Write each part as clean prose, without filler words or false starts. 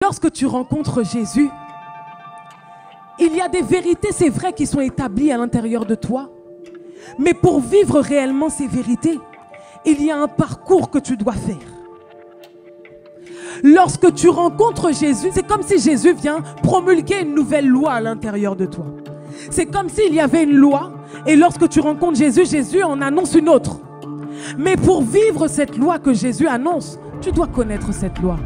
Lorsque tu rencontres Jésus, il y a des vérités, c'est vrai, qui sont établies à l'intérieur de toi. Mais pour vivre réellement ces vérités, il y a un parcours que tu dois faire. Lorsque tu rencontres Jésus, c'est comme si Jésus vient promulguer une nouvelle loi à l'intérieur de toi. C'est comme s'il y avait une loi et lorsque tu rencontres Jésus, Jésus en annonce une autre. Mais pour vivre cette loi que Jésus annonce, tu dois connaître cette loi.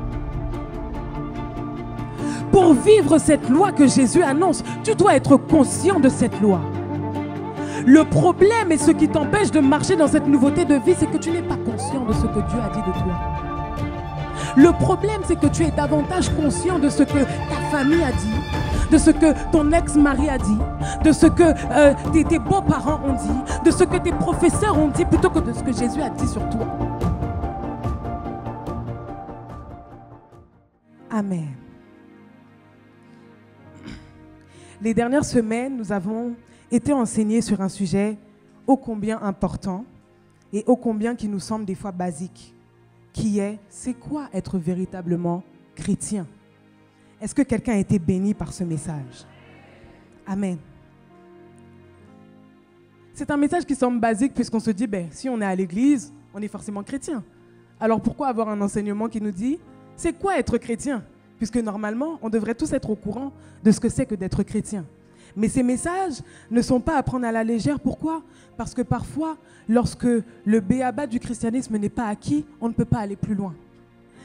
Pour vivre cette loi que Jésus annonce, tu dois être conscient de cette loi. Le problème et ce qui t'empêche de marcher dans cette nouveauté de vie, c'est que tu n'es pas conscient de ce que Dieu a dit de toi. Le problème, c'est que tu es davantage conscient de ce que ta famille a dit, de ce que ton ex-mari a dit, de ce que tes beaux-parents ont dit, de ce que tes professeurs ont dit, plutôt que de ce que Jésus a dit sur toi. Amen. Les dernières semaines, nous avons été enseignés sur un sujet ô combien important et ô combien qui nous semble des fois basique, qui est, c'est quoi être véritablement chrétien? Est-ce que quelqu'un a été béni par ce message? Amen. C'est un message qui semble basique puisqu'on se dit, si on est à l'église, on est forcément chrétien. Alors pourquoi avoir un enseignement qui nous dit, c'est quoi être chrétien? Puisque normalement, on devrait tous être au courant de ce que c'est que d'être chrétien. Mais ces messages ne sont pas à prendre à la légère. Pourquoi? Parce que parfois, lorsque le b.a.-ba du christianisme n'est pas acquis, on ne peut pas aller plus loin.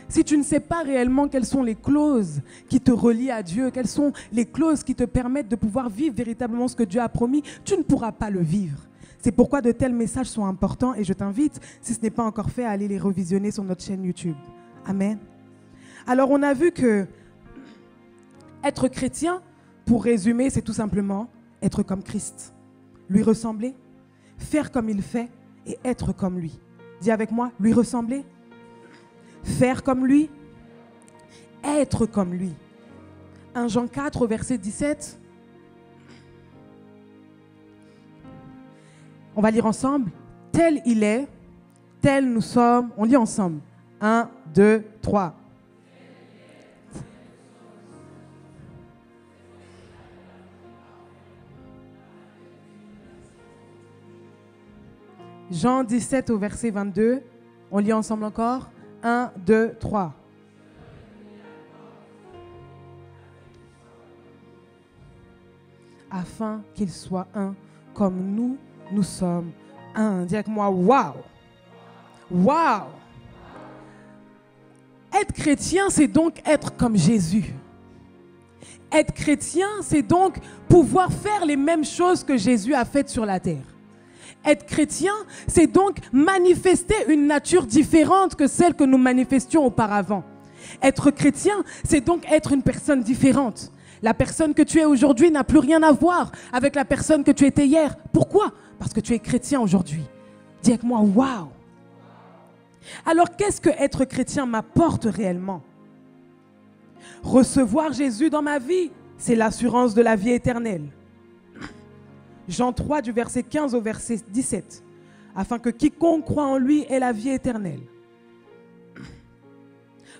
Si tu ne sais pas réellement quelles sont les clauses qui te relient à Dieu, quelles sont les clauses qui te permettent de pouvoir vivre véritablement ce que Dieu a promis, tu ne pourras pas le vivre. C'est pourquoi de tels messages sont importants et je t'invite, si ce n'est pas encore fait, à aller les revisionner sur notre chaîne YouTube. Amen. Alors on a vu que être chrétien, pour résumer, c'est tout simplement être comme Christ, lui ressembler, faire comme il fait et être comme lui. Dis avec moi, lui ressembler, faire comme lui, être comme lui. 1 Jean 4 au verset 17. On va lire ensemble. Tel il est, tel nous sommes. On lit ensemble. 1, 2, 3. Jean 17 au verset 22, on lit ensemble encore. 1, 2, 3. Afin qu'il soit un comme nous sommes un. Dis avec moi, waouh! Waouh! Être chrétien, c'est donc être comme Jésus. Être chrétien, c'est donc pouvoir faire les mêmes choses que Jésus a faites sur la terre. Être chrétien, c'est donc manifester une nature différente que celle que nous manifestions auparavant. Être chrétien, c'est donc être une personne différente. La personne que tu es aujourd'hui n'a plus rien à voir avec la personne que tu étais hier. Pourquoi? Parce que tu es chrétien aujourd'hui. Dis avec moi, waouh! Alors, qu'est-ce que être chrétien m'apporte réellement? Recevoir Jésus dans ma vie, c'est l'assurance de la vie éternelle. Jean 3 du verset 15 au verset 17. Afin que quiconque croit en lui ait la vie éternelle.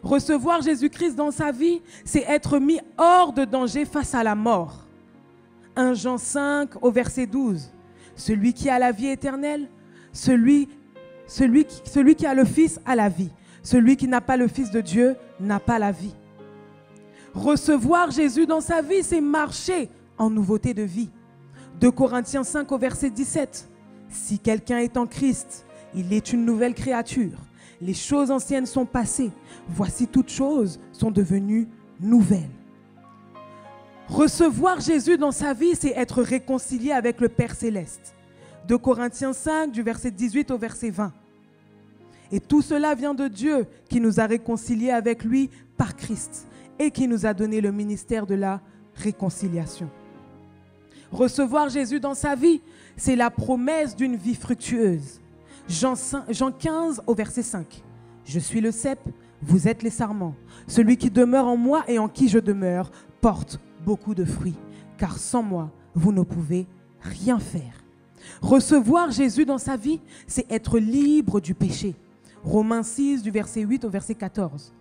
Recevoir Jésus-Christ dans sa vie, c'est être mis hors de danger face à la mort. 1 Jean 5 au verset 12. Celui qui a la vie éternelle, celui qui a le Fils a la vie. Celui qui n'a pas le Fils de Dieu n'a pas la vie. Recevoir Jésus dans sa vie, c'est marcher en nouveauté de vie. 2 Corinthiens 5 au verset 17. Si quelqu'un est en Christ, il est une nouvelle créature. Les choses anciennes sont passées. Voici toutes choses sont devenues nouvelles. Recevoir Jésus dans sa vie, c'est être réconcilié avec le Père Céleste. 2 Corinthiens 5 du verset 18 au verset 20. Et tout cela vient de Dieu qui nous a réconciliés avec lui par Christ et qui nous a donné le ministère de la réconciliation. Recevoir Jésus dans sa vie, c'est la promesse d'une vie fructueuse. Jean 15 au verset 5. Je suis le cep, vous êtes les sarments. Celui qui demeure en moi et en qui je demeure porte beaucoup de fruits. Car sans moi, vous ne pouvez rien faire. Recevoir Jésus dans sa vie, c'est être libre du péché. Romains 6 du verset 8 au verset 14.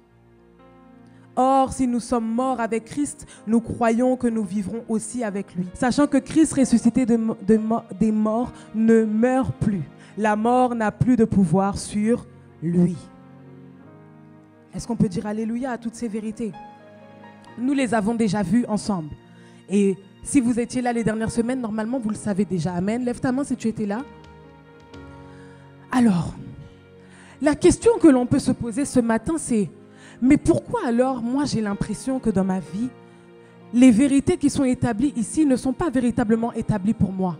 Or, si nous sommes morts avec Christ, nous croyons que nous vivrons aussi avec lui. Sachant que Christ ressuscité des morts ne meurt plus. La mort n'a plus de pouvoir sur lui. Est-ce qu'on peut dire alléluia à toutes ces vérités? Nous les avons déjà vues ensemble. Et si vous étiez là les dernières semaines, normalement vous le savez déjà. Amen. Lève ta main si tu étais là. Alors, la question que l'on peut se poser ce matin, c'est: mais pourquoi alors moi j'ai l'impression que dans ma vie, les vérités qui sont établies ici ne sont pas véritablement établies pour moi?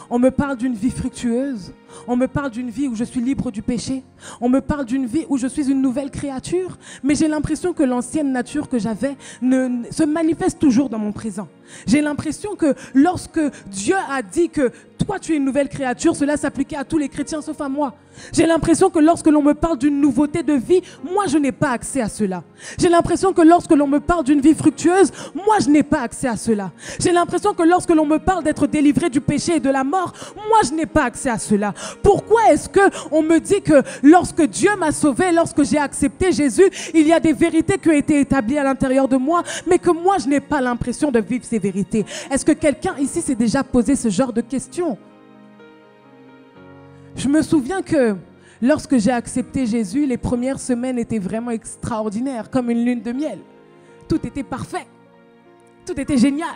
On me parle d'une vie fructueuse, on me parle d'une vie où je suis libre du péché, on me parle d'une vie où je suis une nouvelle créature, mais j'ai l'impression que l'ancienne nature que j'avais se manifeste toujours dans mon présent. J'ai l'impression que lorsque Dieu a dit que toi tu es une nouvelle créature, cela s'appliquait à tous les chrétiens sauf à moi. J'ai l'impression que lorsque l'on me parle d'une nouveauté de vie, moi je n'ai pas accès à cela. J'ai l'impression que lorsque l'on me parle d'une vie fructueuse, moi je n'ai pas accès à cela. J'ai l'impression que lorsque l'on me parle d'être délivré du péché et de la mort, moi je n'ai pas accès à cela. Pourquoi est-ce qu'on me dit que lorsque Dieu m'a sauvé, lorsque j'ai accepté Jésus, il y a des vérités qui ont été établies à l'intérieur de moi, mais que moi je n'ai pas l'impression de vivre ces vérités? Est-ce que quelqu'un ici s'est déjà posé ce genre de questions? Je me souviens que lorsque j'ai accepté Jésus, les premières semaines étaient vraiment extraordinaires, comme une lune de miel. Tout était parfait, tout était génial,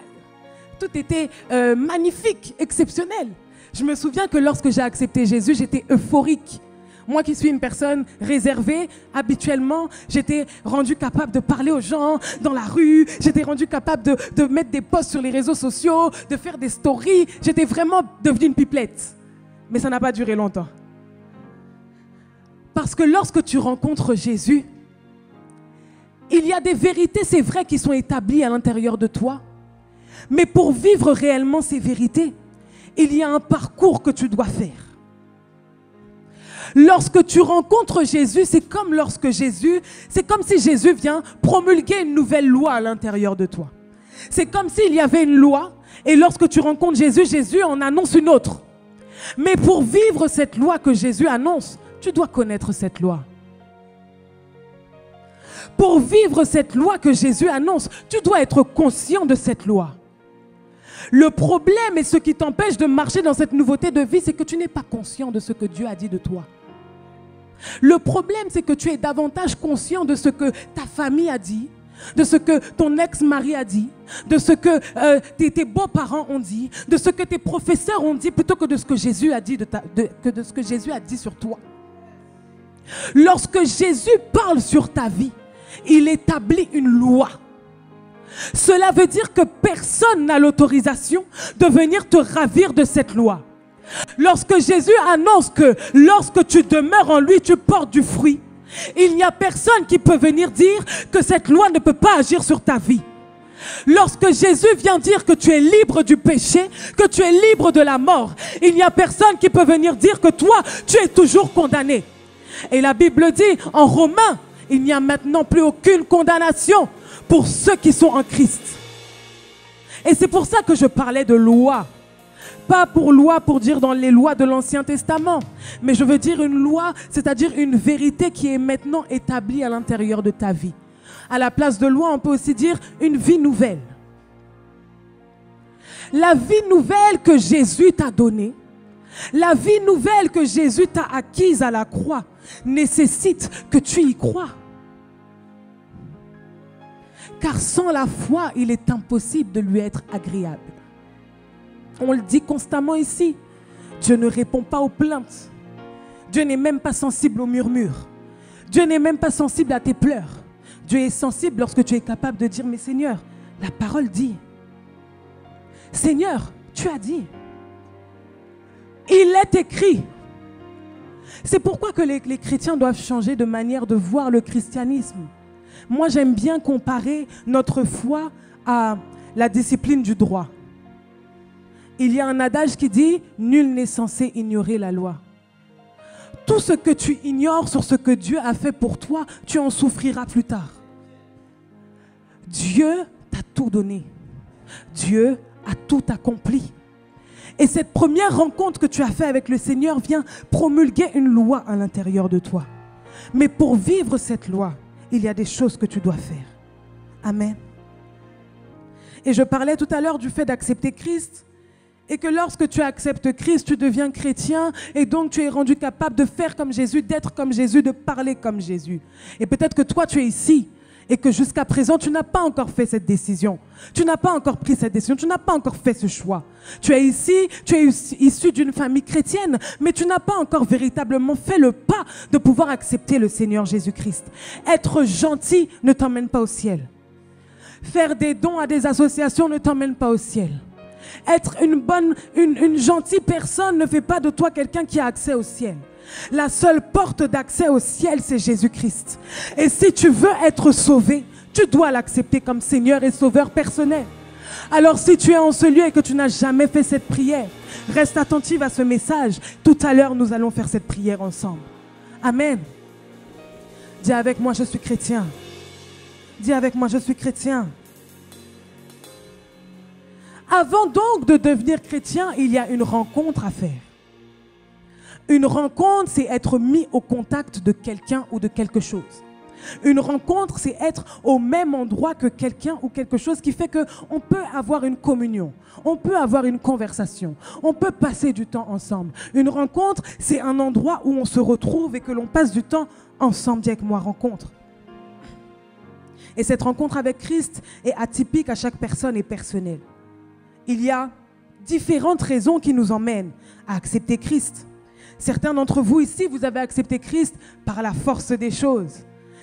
tout était magnifique, exceptionnel. Je me souviens que lorsque j'ai accepté Jésus, j'étais euphorique. Moi qui suis une personne réservée, habituellement, j'étais rendue capable de parler aux gens dans la rue, j'étais rendue capable de mettre des posts sur les réseaux sociaux, de faire des stories. J'étais vraiment devenue une pipelette. Mais ça n'a pas duré longtemps. Parce que lorsque tu rencontres Jésus, il y a des vérités, c'est vrai, qui sont établies à l'intérieur de toi. Mais pour vivre réellement ces vérités, il y a un parcours que tu dois faire. Lorsque tu rencontres Jésus, c'est comme si Jésus vient promulguer une nouvelle loi à l'intérieur de toi. C'est comme s'il y avait une loi et lorsque tu rencontres Jésus, Jésus en annonce une autre. Mais pour vivre cette loi que Jésus annonce, tu dois connaître cette loi. Pour vivre cette loi que Jésus annonce, tu dois être conscient de cette loi. Le problème et ce qui t'empêche de marcher dans cette nouveauté de vie, c'est que tu n'es pas conscient de ce que Dieu a dit de toi. Le problème, c'est que tu es davantage conscient de ce que ta famille a dit, de ce que ton ex-mari a dit, de ce que tes beaux-parents ont dit, de ce que tes professeurs ont dit, plutôt que de ce que Jésus a dit, de ce que Jésus a dit sur toi. Lorsque Jésus parle sur ta vie, il établit une loi. Cela veut dire que personne n'a l'autorisation de venir te ravir de cette loi. Lorsque Jésus annonce que lorsque tu demeures en lui, tu portes du fruit, il n'y a personne qui peut venir dire que cette loi ne peut pas agir sur ta vie. Lorsque Jésus vient dire que tu es libre du péché, que tu es libre de la mort, il n'y a personne qui peut venir dire que toi, tu es toujours condamné. Et la Bible dit en Romains, il n'y a maintenant plus aucune condamnation pour ceux qui sont en Christ. Et c'est pour ça que je parlais de loi. Pas pour loi pour dire dans les lois de l'Ancien Testament, mais je veux dire une loi, c'est-à-dire une vérité qui est maintenant établie à l'intérieur de ta vie. À la place de loi, on peut aussi dire une vie nouvelle. La vie nouvelle que Jésus t'a donnée, la vie nouvelle que Jésus t'a acquise à la croix, nécessite que tu y crois. Car sans la foi, il est impossible de lui être agréable. On le dit constamment ici. Dieu ne répond pas aux plaintes. Dieu n'est même pas sensible aux murmures. Dieu n'est même pas sensible à tes pleurs. Dieu est sensible lorsque tu es capable de dire, mais Seigneur, la parole dit. Seigneur, tu as dit. Il est écrit. C'est pourquoi que les chrétiens doivent changer de manière de voir le christianisme. Moi, j'aime bien comparer notre foi à la discipline du droit. Il y a un adage qui dit « Nul n'est censé ignorer la loi ». Tout ce que tu ignores sur ce que Dieu a fait pour toi, tu en souffriras plus tard. Dieu t'a tout donné. Dieu a tout accompli. Et cette première rencontre que tu as faite avec le Seigneur vient promulguer une loi à l'intérieur de toi. Mais pour vivre cette loi, il y a des choses que tu dois faire. Amen. Et je parlais tout à l'heure du fait d'accepter Christ. Et que lorsque tu acceptes Christ, tu deviens chrétien et donc tu es rendu capable de faire comme Jésus, d'être comme Jésus, de parler comme Jésus. Et peut-être que toi, tu es ici et que jusqu'à présent, tu n'as pas encore fait cette décision. Tu n'as pas encore pris cette décision, tu n'as pas encore fait ce choix. Tu es ici, tu es issu d'une famille chrétienne, mais tu n'as pas encore véritablement fait le pas de pouvoir accepter le Seigneur Jésus-Christ. Être gentil ne t'emmène pas au ciel. Faire des dons à des associations ne t'emmène pas au ciel. Être une gentille personne ne fait pas de toi quelqu'un qui a accès au ciel. La seule porte d'accès au ciel, c'est Jésus-Christ. Et si tu veux être sauvé, tu dois l'accepter comme Seigneur et Sauveur personnel. Alors si tu es en ce lieu et que tu n'as jamais fait cette prière, reste attentive à ce message. Tout à l'heure, nous allons faire cette prière ensemble. Amen. Dis avec moi, je suis chrétien. Dis avec moi, je suis chrétien. Avant donc de devenir chrétien, il y a une rencontre à faire. Une rencontre, c'est être mis au contact de quelqu'un ou de quelque chose. Une rencontre, c'est être au même endroit que quelqu'un ou quelque chose qui fait qu'on peut avoir une communion, on peut avoir une conversation, on peut passer du temps ensemble. Une rencontre, c'est un endroit où on se retrouve et que l'on passe du temps ensemble. Dis avec moi, rencontre. Et cette rencontre avec Christ est atypique à chaque personne et personnelle. Il y a différentes raisons qui nous emmènent à accepter Christ. Certains d'entre vous ici, vous avez accepté Christ par la force des choses.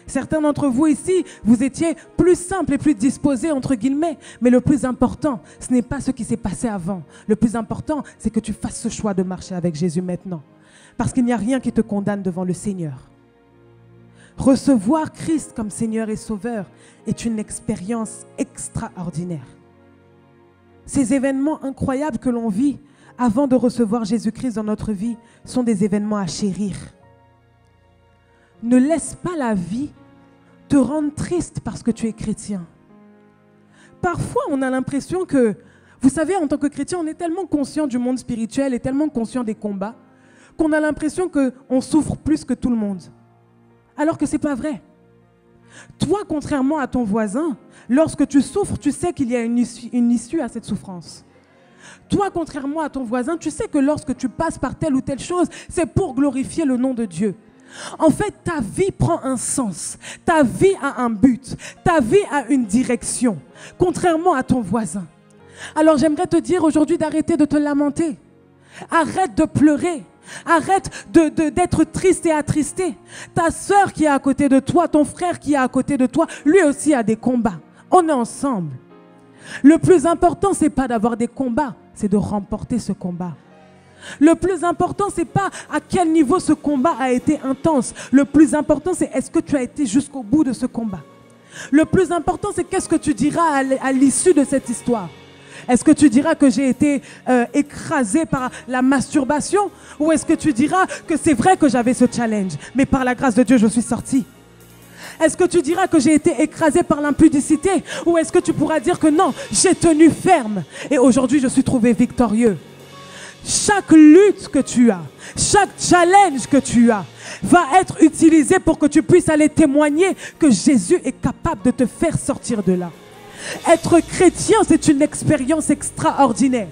Certains d'entre vous ici, vous étiez plus simple et plus disposé, entre guillemets. Mais le plus important, ce n'est pas ce qui s'est passé avant. Le plus important, c'est que tu fasses ce choix de marcher avec Jésus maintenant. Parce qu'il n'y a rien qui te condamne devant le Seigneur. Recevoir Christ comme Seigneur et Sauveur est une expérience extraordinaire. Ces événements incroyables que l'on vit avant de recevoir Jésus-Christ dans notre vie sont des événements à chérir. Ne laisse pas la vie te rendre triste parce que tu es chrétien. Parfois, on a l'impression que, vous savez, en tant que chrétien, on est tellement conscient du monde spirituel et tellement conscient des combats qu'on a l'impression qu'on souffre plus que tout le monde. Alors que ce n'est pas vrai. Toi, contrairement à ton voisin, lorsque tu souffres, tu sais qu'il y a une issue à cette souffrance. Toi, contrairement à ton voisin, tu sais que lorsque tu passes par telle ou telle chose, c'est pour glorifier le nom de Dieu. En fait, ta vie prend un sens, ta vie a un but, ta vie a une direction, contrairement à ton voisin. Alors j'aimerais te dire aujourd'hui d'arrêter de te lamenter. Arrête de pleurer. Arrête d'être triste et attristé. Ta sœur qui est à côté de toi, ton frère qui est à côté de toi, lui aussi a des combats. On est ensemble. Le plus important, ce n'est pas d'avoir des combats, c'est de remporter ce combat. Le plus important, ce n'est pas à quel niveau ce combat a été intense. Le plus important, c'est est-ce que tu as été jusqu'au bout de ce combat. Le plus important, c'est qu'est-ce que tu diras à l'issue de cette histoire. Est-ce que tu diras que j'ai été écrasé par la masturbation? Ou est-ce que tu diras que c'est vrai que j'avais ce challenge, mais par la grâce de Dieu, je suis sorti? Est-ce que tu diras que j'ai été écrasé par l'impudicité? Ou est-ce que tu pourras dire que non, j'ai tenu ferme et aujourd'hui, je suis trouvé victorieux? Chaque lutte que tu as, chaque challenge que tu as, va être utilisé pour que tu puisses aller témoigner que Jésus est capable de te faire sortir de là. Être chrétien, c'est une expérience extraordinaire.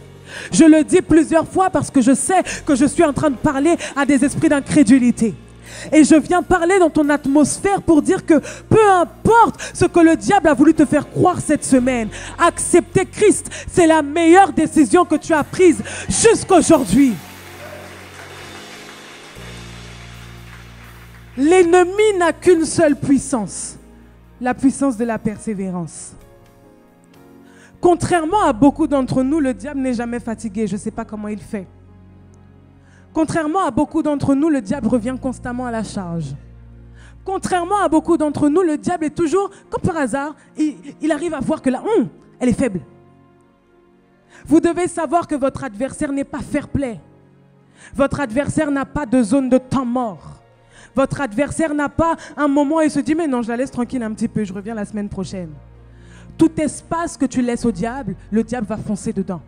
Je le dis plusieurs fois parce que je sais que je suis en train de parler à des esprits d'incrédulité. Et je viens parler dans ton atmosphère pour dire que peu importe ce que le diable a voulu te faire croire cette semaine, accepter Christ, c'est la meilleure décision que tu as prise jusqu'aujourd'hui. L'ennemi n'a qu'une seule puissance, la puissance de la persévérance. Contrairement à beaucoup d'entre nous, le diable n'est jamais fatigué. Je ne sais pas comment il fait. Contrairement à beaucoup d'entre nous, le diable revient constamment à la charge. Contrairement à beaucoup d'entre nous, le diable est toujours, comme par hasard, il arrive à voir que la elle est faible. Vous devez savoir que votre adversaire n'est pas fair-play. Votre adversaire n'a pas de zone de temps mort. Votre adversaire n'a pas un moment où il se dit « Mais non, je la laisse tranquille un petit peu, je reviens la semaine prochaine. » Tout espace que tu laisses au diable, le diable va foncer dedans.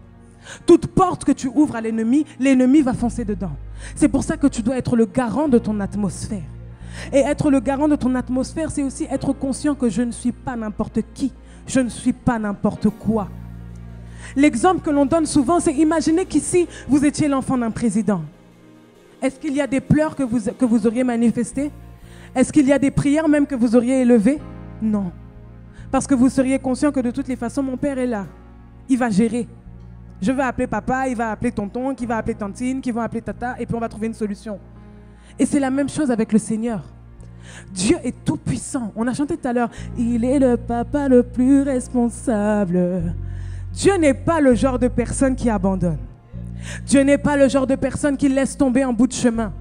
Toute porte que tu ouvres à l'ennemi, l'ennemi va foncer dedans. C'est pour ça que tu dois être le garant de ton atmosphère. Et être le garant de ton atmosphère, c'est aussi être conscient que je ne suis pas n'importe qui. Je ne suis pas n'importe quoi. L'exemple que l'on donne souvent, c'est imaginez qu'ici, vous étiez l'enfant d'un président. Est-ce qu'il y a des pleurs que vous auriez manifestés? Est-ce qu'il y a des prières même que vous auriez élevées? Non. Parce que vous seriez conscient que de toutes les façons, mon père est là. Il va gérer. Je vais appeler papa, il va appeler tonton, qui va appeler tantine, qui va appeler tata, et puis on va trouver une solution. Et c'est la même chose avec le Seigneur. Dieu est tout puissant. On a chanté tout à l'heure, il est le papa le plus responsable. Dieu n'est pas le genre de personne qui abandonne. Dieu n'est pas le genre de personne qui laisse tomber en bout de chemin.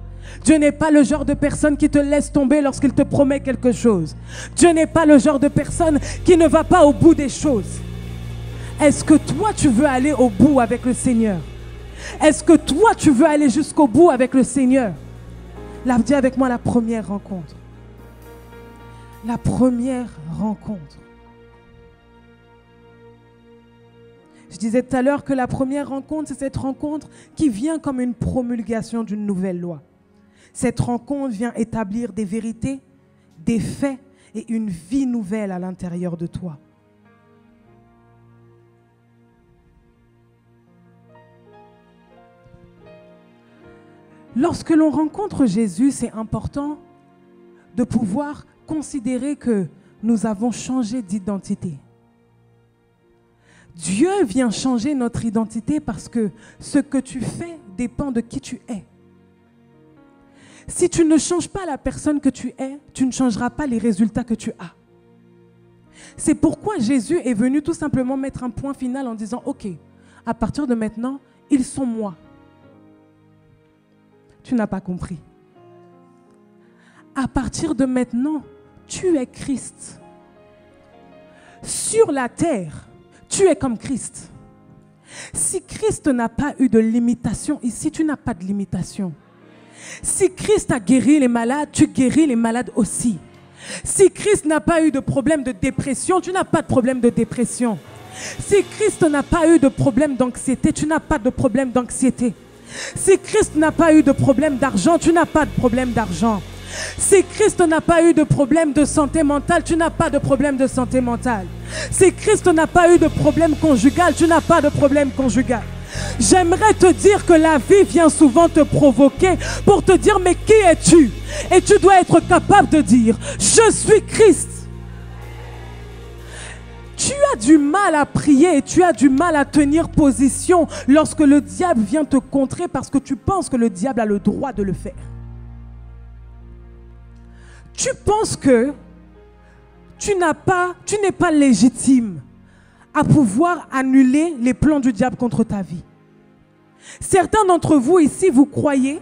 Dieu n'est pas le genre de personne qui te laisse tomber lorsqu'il te promet quelque chose. Dieu n'est pas le genre de personne qui ne va pas au bout des choses. Est-ce que toi tu veux aller au bout avec le Seigneur? Est-ce que toi tu veux aller jusqu'au bout avec le Seigneur? Là, dis avec moi la première rencontre. La première rencontre. Je disais tout à l'heure que la première rencontre, c'est cette rencontre qui vient comme une promulgation d'une nouvelle loi. Cette rencontre vient établir des vérités, des faits et une vie nouvelle à l'intérieur de toi. Lorsque l'on rencontre Jésus, c'est important de pouvoir considérer que nous avons changé d'identité. Dieu vient changer notre identité parce que ce que tu fais dépend de qui tu es. Si tu ne changes pas la personne que tu es, tu ne changeras pas les résultats que tu as. C'est pourquoi Jésus est venu tout simplement mettre un point final en disant « Ok, à partir de maintenant, ils sont moi. » Tu n'as pas compris. À partir de maintenant, tu es Christ. Sur la terre, tu es comme Christ. Si Christ n'a pas eu de limitation, ici tu n'as pas de limitation. Si Christ a guéri les malades, tu guéris les malades aussi. Si Christ n'a pas eu de problème de dépression, tu n'as pas de problème de dépression. Si Christ n'a pas eu de problème d'anxiété, tu n'as pas de problème d'anxiété. Si Christ n'a pas eu de problème d'argent, tu n'as pas de problème d'argent. Si Christ n'a pas eu de problème de santé mentale, tu n'as pas de problème de santé mentale. Si Christ n'a pas eu de problème conjugal, tu n'as pas de problème conjugal. J'aimerais te dire que la vie vient souvent te provoquer pour te dire mais qui es-tu? Et tu dois être capable de dire je suis Christ. Tu as du mal à prier et tu as du mal à tenir position lorsque le diable vient te contrer parce que tu penses que le diable a le droit de le faire. Tu penses que tu n'es pas légitime à pouvoir annuler les plans du diable contre ta vie. Certains d'entre vous ici, vous croyez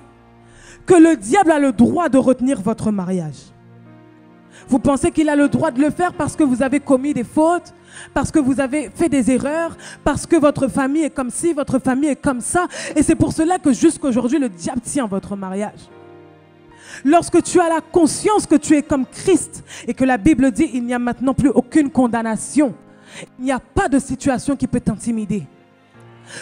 que le diable a le droit de retenir votre mariage. Vous pensez qu'il a le droit de le faire parce que vous avez commis des fautes, parce que vous avez fait des erreurs, parce que votre famille est comme ci, votre famille est comme ça. Et c'est pour cela que jusqu'à aujourd'hui, le diable tient votre mariage. Lorsque tu as la conscience que tu es comme Christ et que la Bible dit il n'y a maintenant plus aucune condamnation, il n'y a pas de situation qui peut t'intimider.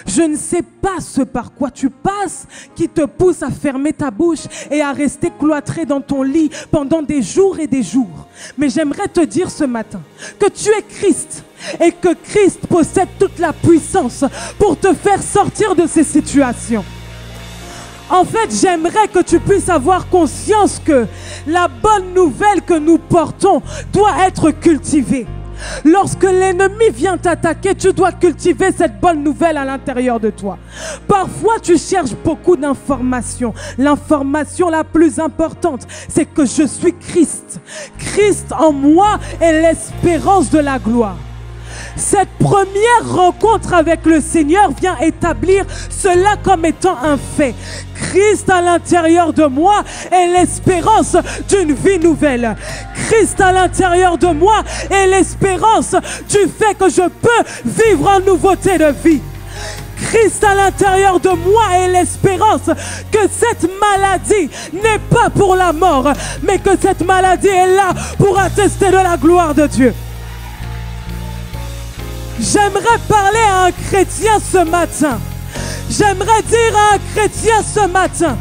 Je ne sais pas ce par quoi tu passes qui te pousse à fermer ta bouche et à rester cloîtré dans ton lit pendant des jours et des jours. Mais j'aimerais te dire ce matin que tu es Christ et que Christ possède toute la puissance pour te faire sortir de ces situations. En fait, j'aimerais que tu puisses avoir conscience que la bonne nouvelle que nous portons doit être cultivée. Lorsque l'ennemi vient t'attaquer, tu dois cultiver cette bonne nouvelle à l'intérieur de toi. Parfois, tu cherches beaucoup d'informations. L'information la plus importante, c'est que je suis Christ. Christ en moi est l'espérance de la gloire. Cette première rencontre avec le Seigneur vient établir cela comme étant un fait. Christ à l'intérieur de moi est l'espérance d'une vie nouvelle. Christ à l'intérieur de moi est l'espérance du fait que je peux vivre en nouveauté de vie. Christ à l'intérieur de moi est l'espérance que cette maladie n'est pas pour la mort, mais que cette maladie est là pour attester de la gloire de Dieu. J'aimerais parler à un chrétien ce matin. J'aimerais dire à un chrétien ce matin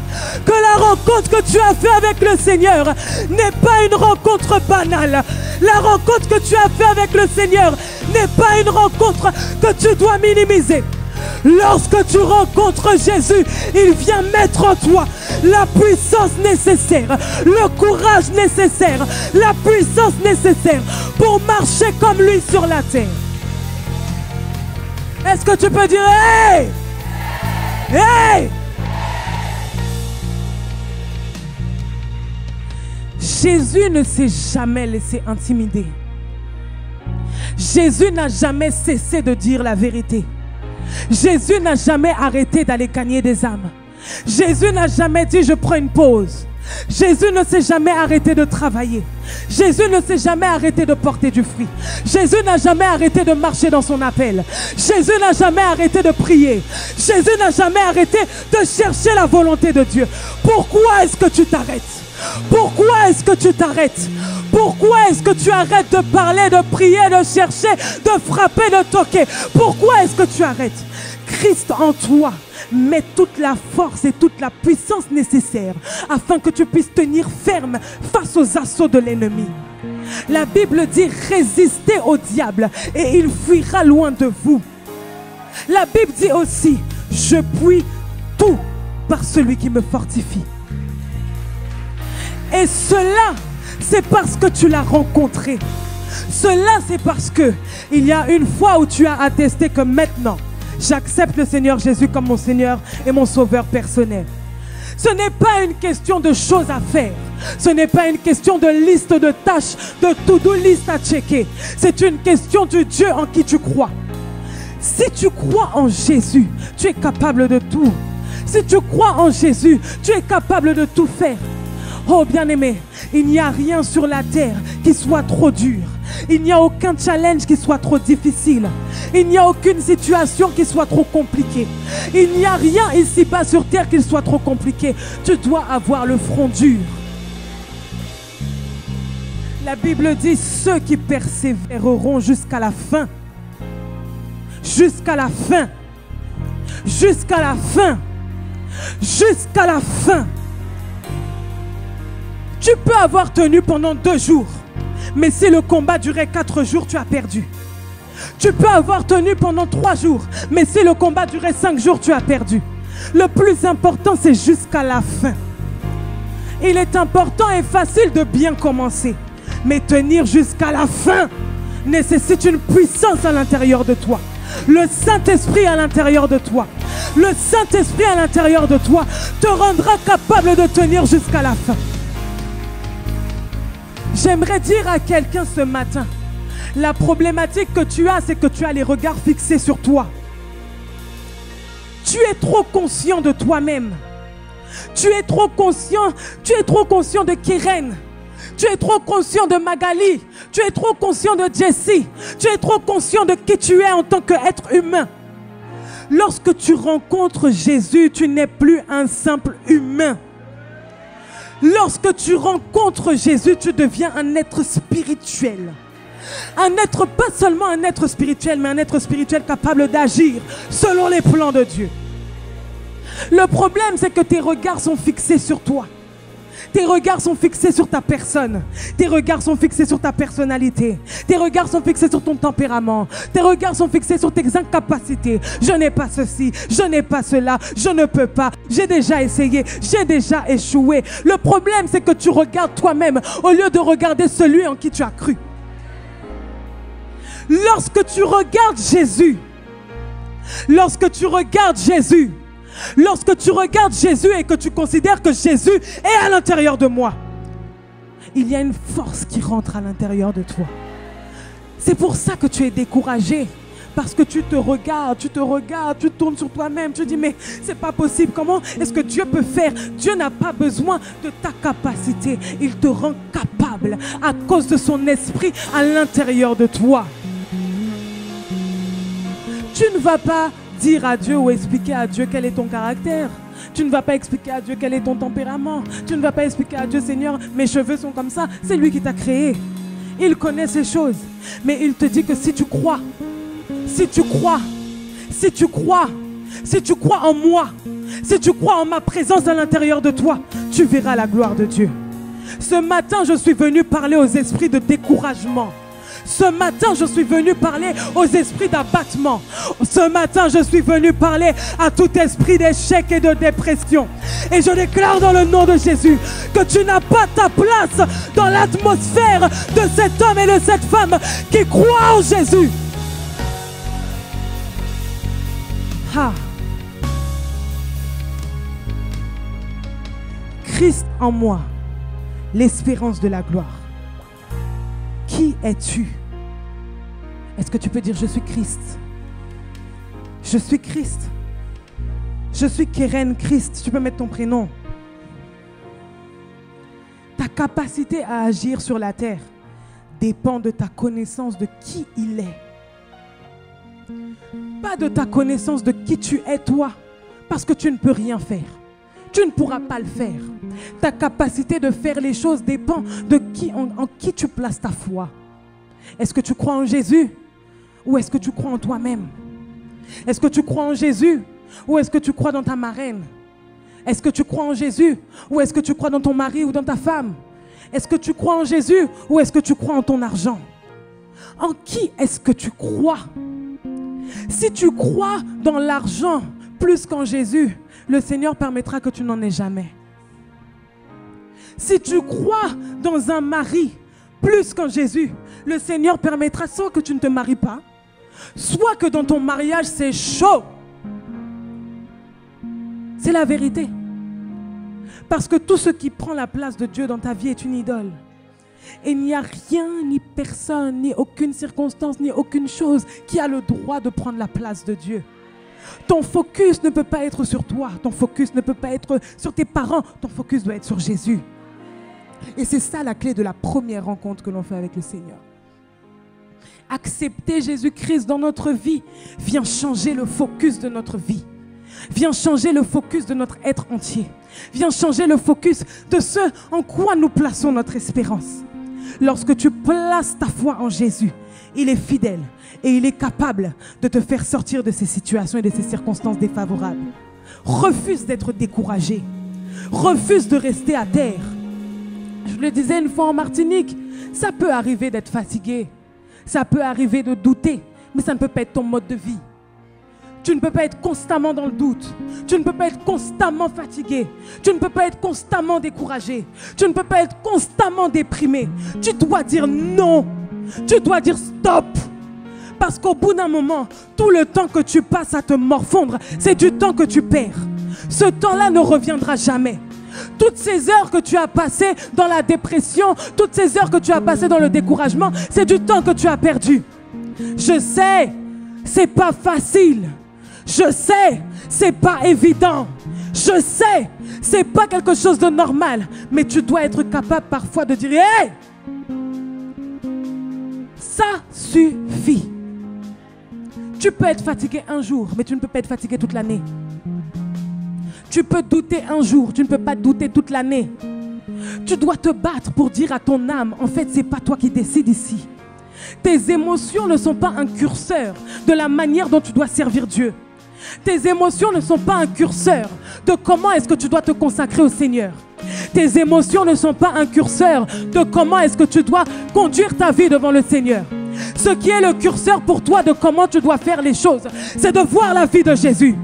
que la rencontre que tu as faite avec le Seigneur n'est pas une rencontre banale. La rencontre que tu as faite avec le Seigneur n'est pas une rencontre que tu dois minimiser. Lorsque tu rencontres Jésus, il vient mettre en toi la puissance nécessaire, le courage nécessaire, la puissance nécessaire pour marcher comme lui sur la terre. Est-ce que tu peux dire hey? Hey! Jésus ne s'est jamais laissé intimider. Jésus n'a jamais cessé de dire la vérité. Jésus n'a jamais arrêté d'aller gagner des âmes. Jésus n'a jamais dit je prends une pause. Jésus ne s'est jamais arrêté de travailler. Jésus ne s'est jamais arrêté de porter du fruit. Jésus n'a jamais arrêté de marcher dans son appel. Jésus n'a jamais arrêté de prier. Jésus n'a jamais arrêté de chercher la volonté de Dieu. Pourquoi est-ce que tu t'arrêtes? Pourquoi est-ce que tu t'arrêtes? Pourquoi est-ce que tu arrêtes de parler, de prier, de chercher, de frapper, de toquer? Pourquoi est-ce que tu arrêtes? Christ en toi met toute la force et toute la puissance nécessaire afin que tu puisses tenir ferme face aux assauts de l'ennemi. La Bible dit résistez au diable et il fuira loin de vous. La Bible dit aussi je puis tout par celui qui me fortifie. Et cela, c'est parce que tu l'as rencontré. Cela, c'est parce que il y a une fois où tu as attesté que maintenant, j'accepte le Seigneur Jésus comme mon Seigneur et mon Sauveur personnel. Ce n'est pas une question de choses à faire. Ce n'est pas une question de liste de tâches, de to-do list à checker. C'est une question du Dieu en qui tu crois. Si tu crois en Jésus, tu es capable de tout. Si tu crois en Jésus, tu es capable de tout faire. Oh bien-aimé, il n'y a rien sur la terre qui soit trop dur. Il n'y a aucun challenge qui soit trop difficile. Il n'y a aucune situation qui soit trop compliquée. Il n'y a rien ici-bas sur terre qui soit trop compliqué. Tu dois avoir le front dur. La Bible dit ceux qui persévéreront jusqu'à la fin. Jusqu'à la fin. Jusqu'à la fin. Jusqu'à la fin. Tu peux avoir tenu pendant 2 jours, mais si le combat durait 4 jours, tu as perdu. Tu peux avoir tenu pendant 3 jours, mais si le combat durait 5 jours, tu as perdu. Le plus important, c'est jusqu'à la fin. Il est important et facile de bien commencer, mais tenir jusqu'à la fin nécessite une puissance à l'intérieur de toi. Le Saint-Esprit à l'intérieur de toi. Le Saint-Esprit à l'intérieur de toi te rendra capable de tenir jusqu'à la fin. J'aimerais dire à quelqu'un ce matin, la problématique que tu as, c'est que tu as les regards fixés sur toi. Tu es trop conscient de toi-même. Tu es trop conscient de Keren. Tu es trop conscient de Magali. Tu es trop conscient de Jessie. Tu es trop conscient de qui tu es en tant qu'être humain. Lorsque tu rencontres Jésus, tu n'es plus un simple humain. Lorsque tu rencontres Jésus, tu deviens un être spirituel. Un être, pas seulement un être spirituel, mais un être spirituel capable d'agir selon les plans de Dieu. Le problème, c'est que tes regards sont fixés sur toi. Tes regards sont fixés sur ta personne. Tes regards sont fixés sur ta personnalité. Tes regards sont fixés sur ton tempérament. Tes regards sont fixés sur tes incapacités. Je n'ai pas ceci, je n'ai pas cela, je ne peux pas. J'ai déjà essayé, j'ai déjà échoué. Le problème, c'est que tu regardes toi-même au lieu de regarder celui en qui tu as cru. Lorsque tu regardes Jésus, lorsque tu regardes Jésus et que tu considères que Jésus est à l'intérieur de moi, il y a une force qui rentre à l'intérieur de toi. C'est pour ça que tu es découragé. Parce que tu te regardes, tu tournes sur toi-même, tu dis mais c'est pas possible, comment est-ce que Dieu peut faire? Dieu n'a pas besoin de ta capacité, il te rend capable à cause de son esprit à l'intérieur de toi. Tu ne vas pas dire à Dieu ou expliquer à Dieu quel est ton caractère. Tu ne vas pas expliquer à Dieu quel est ton tempérament. Tu ne vas pas expliquer à Dieu, Seigneur, mes cheveux sont comme ça. C'est lui qui t'a créé. Il connaît ces choses. Mais il te dit que si tu crois en moi, Si tu crois en ma présence à l'intérieur de toi, tu verras la gloire de Dieu. Ce matin, je suis venu parler aux esprits de découragement. Ce matin, je suis venu parler aux esprits d'abattement. Ce matin, je suis venu parler à tout esprit d'échec et de dépression. Et je déclare dans le nom de Jésus que tu n'as pas ta place dans l'atmosphère de cet homme et de cette femme qui croient en Jésus. Ah. Christ en moi, l'espérance de la gloire. Qui es-tu? Est-ce que tu peux dire je suis Christ? Je suis Christ. Je suis Keren Christ. Tu peux mettre ton prénom. Ta capacité à agir sur la terre dépend de ta connaissance de qui il est. Pas de ta connaissance de qui tu es toi, parce que tu ne peux rien faire. Tu ne pourras pas le faire. Ta capacité de faire les choses dépend de en qui tu places ta foi. Est-ce que tu crois en Jésus ou est-ce que tu crois en toi-même? Est-ce que tu crois en Jésus ou est-ce que tu crois dans ta marraine? Est-ce que tu crois en Jésus ou est-ce que tu crois dans ton mari ou dans ta femme? Est-ce que tu crois en Jésus ou est-ce que tu crois en ton argent? En qui est-ce que tu crois? Si tu crois dans l'argent plus qu'en Jésus, le Seigneur permettra que tu n'en aies jamais. Si tu crois dans un mari plus qu'en Jésus, le Seigneur permettra soit que tu ne te maries pas, soit que dans ton mariage c'est chaud. C'est la vérité. Parce que tout ce qui prend la place de Dieu dans ta vie est une idole. Et il n'y a rien, ni personne, ni aucune circonstance, ni aucune chose qui a le droit de prendre la place de Dieu. Ton focus ne peut pas être sur toi. Ton focus ne peut pas être sur tes parents. Ton focus doit être sur Jésus. Et c'est ça la clé de la première rencontre que l'on fait avec le Seigneur. Accepter Jésus-Christ dans notre vie vient changer le focus de notre vie. Vient changer le focus de notre être entier. Vient changer le focus de ce en quoi nous plaçons notre espérance. Lorsque tu places ta foi en Jésus, il est fidèle et il est capable de te faire sortir de ces situations et de ces circonstances défavorables. Refuse d'être découragé. Refuse de rester à terre. Je le disais une fois en Martinique, ça peut arriver d'être fatigué. Ça peut arriver de douter, mais ça ne peut pas être ton mode de vie. Tu ne peux pas être constamment dans le doute. Tu ne peux pas être constamment fatigué. Tu ne peux pas être constamment découragé. Tu ne peux pas être constamment déprimé. Tu dois dire non. Tu dois dire stop. Parce qu'au bout d'un moment, tout le temps que tu passes à te morfondre, c'est du temps que tu perds. Ce temps-là ne reviendra jamais. Toutes ces heures que tu as passées dans la dépression, toutes ces heures que tu as passées dans le découragement, c'est du temps que tu as perdu. Je sais, c'est pas facile. Je sais, c'est pas évident. Je sais, c'est pas quelque chose de normal. Mais tu dois être capable parfois de dire hey, ça suffit. Tu peux être fatigué un jour, mais tu ne peux pas être fatigué toute l'année. Tu peux douter un jour, tu ne peux pas douter toute l'année. Tu dois te battre pour dire à ton âme, en fait, c'est pas toi qui décides ici. Tes émotions ne sont pas un curseur de la manière dont tu dois servir Dieu. Tes émotions ne sont pas un curseur de comment est-ce que tu dois te consacrer au Seigneur. Tes émotions ne sont pas un curseur de comment est-ce que tu dois conduire ta vie devant le Seigneur. Ce qui est le curseur pour toi de comment tu dois faire les choses, c'est de voir la vie de Jésus.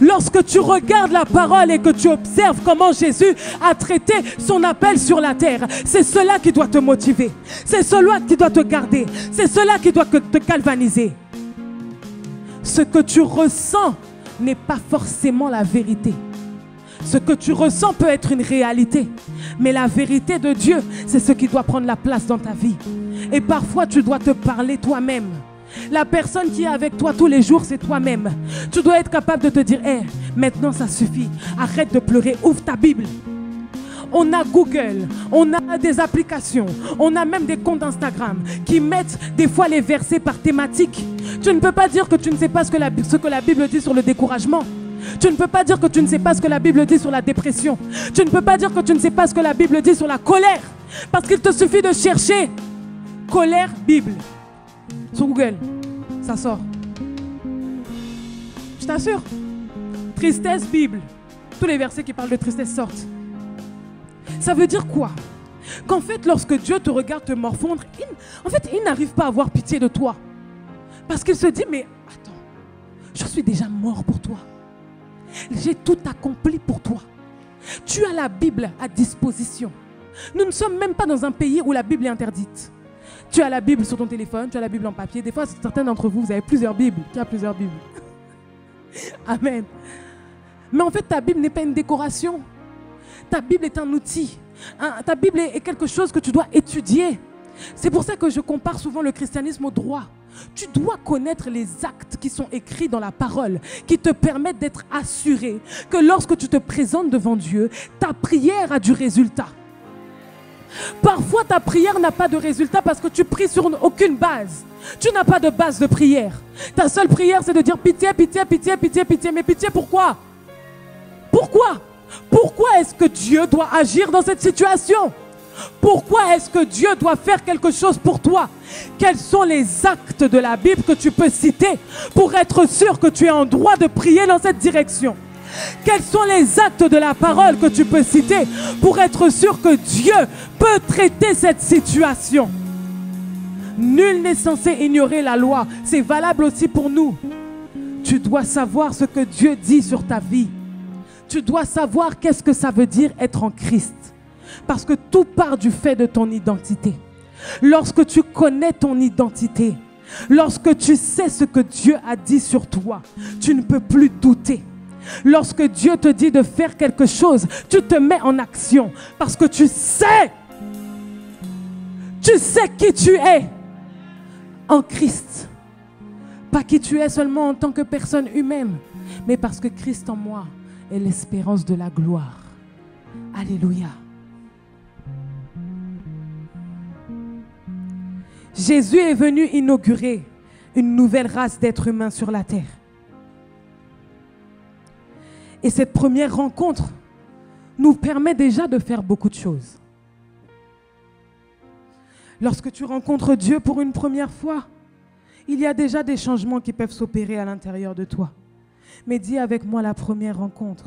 Lorsque tu regardes la parole et que tu observes comment Jésus a traité son appel sur la terre, c'est cela qui doit te motiver. C'est cela qui doit te garder. C'est cela qui doit te galvaniser. Ce que tu ressens n'est pas forcément la vérité. Ce que tu ressens peut être une réalité. Mais la vérité de Dieu, c'est ce qui doit prendre la place dans ta vie. Et parfois, tu dois te parler toi-même. La personne qui est avec toi tous les jours, c'est toi-même. Tu dois être capable de te dire, hey, maintenant ça suffit. Arrête de pleurer, ouvre ta Bible. On a Google, on a des applications, on a même des comptes Instagram qui mettent des fois les versets par thématique. Tu ne peux pas dire que tu ne sais pas ce que la Bible dit sur le découragement. Tu ne peux pas dire que tu ne sais pas ce que la Bible dit sur la dépression. Tu ne peux pas dire que tu ne sais pas ce que la Bible dit sur la colère. Parce qu'il te suffit de chercher colère, Bible. Sur Google, ça sort. Je t'assure. Tristesse, Bible. Tous les versets qui parlent de tristesse sortent. Ça veut dire quoi? Qu'en fait, lorsque Dieu te regarde te morfondre, il n'arrive pas à avoir pitié de toi. Parce qu'il se dit, mais attends, je suis déjà mort pour toi. J'ai tout accompli pour toi. Tu as la Bible à disposition. Nous ne sommes même pas dans un pays où la Bible est interdite. Tu as la Bible sur ton téléphone, tu as la Bible en papier. Des fois, certains d'entre vous, vous avez plusieurs Bibles. Qui a plusieurs Bibles? Amen. Mais en fait, ta Bible n'est pas une décoration. Ta Bible est un outil. Ta Bible est quelque chose que tu dois étudier. C'est pour ça que je compare souvent le christianisme au droit. Tu dois connaître les actes qui sont écrits dans la parole, qui te permettent d'être assuré que lorsque tu te présentes devant Dieu, ta prière a du résultat. Parfois, ta prière n'a pas de résultat parce que tu pries sur aucune base. Tu n'as pas de base de prière. Ta seule prière, c'est de dire pitié, pitié, pitié, pitié, pitié. Mais pitié, pourquoi? Pourquoi? Pourquoi est-ce que Dieu doit agir dans cette situation? Pourquoi est-ce que Dieu doit faire quelque chose pour toi? Quels sont les actes de la Bible que tu peux citer pour être sûr que tu es en droit de prier dans cette direction? Quels sont les actes de la parole que tu peux citer pour être sûr que Dieu peut traiter cette situation? Nul n'est censé ignorer la loi. C'est valable aussi pour nous. Tu dois savoir ce que Dieu dit sur ta vie. Tu dois savoir qu'est-ce que ça veut dire être en Christ. Parce que tout part du fait de ton identité. Lorsque tu connais ton identité, lorsque tu sais ce que Dieu a dit sur toi, tu ne peux plus douter. Lorsque Dieu te dit de faire quelque chose, tu te mets en action parce que tu sais qui tu es en Christ. Pas qui tu es seulement en tant que personne humaine, mais parce que Christ en moi est l'espérance de la gloire. Alléluia. Jésus est venu inaugurer une nouvelle race d'êtres humains sur la terre. Et cette première rencontre nous permet déjà de faire beaucoup de choses. Lorsque tu rencontres Dieu pour une première fois, il y a déjà des changements qui peuvent s'opérer à l'intérieur de toi. Mais dis avec moi la première rencontre.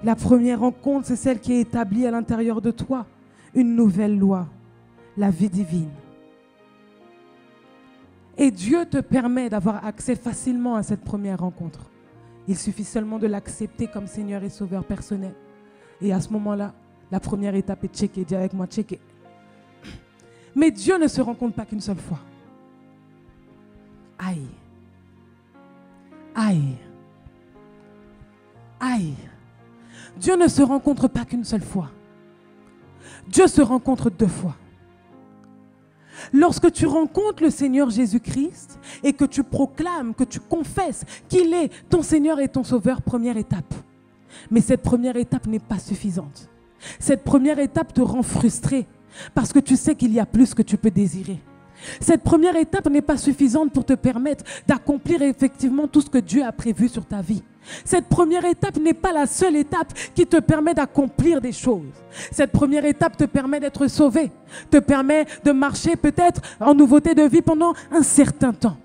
La première rencontre, c'est celle qui est établie à l'intérieur de toi. Une nouvelle loi, la vie divine. Et Dieu te permet d'avoir accès facilement à cette première rencontre. Il suffit seulement de l'accepter comme Seigneur et Sauveur personnel. Et à ce moment-là, la première étape est checker. Dis avec moi, checker. Mais Dieu ne se rencontre pas qu'une seule fois. Aïe. Aïe. Aïe. Dieu ne se rencontre pas qu'une seule fois. Dieu se rencontre 2 fois. Lorsque tu rencontres le Seigneur Jésus-Christ et que tu proclames, que tu confesses qu'il est ton Seigneur et ton Sauveur, première étape. Mais cette première étape n'est pas suffisante. Cette première étape te rend frustré parce que tu sais qu'il y a plus que tu peux désirer. Cette première étape n'est pas suffisante pour te permettre d'accomplir effectivement tout ce que Dieu a prévu sur ta vie. Cette première étape n'est pas la seule étape qui te permet d'accomplir des choses. Cette première étape te permet d'être sauvé, te permet de marcher peut-être en nouveauté de vie pendant un certain temps.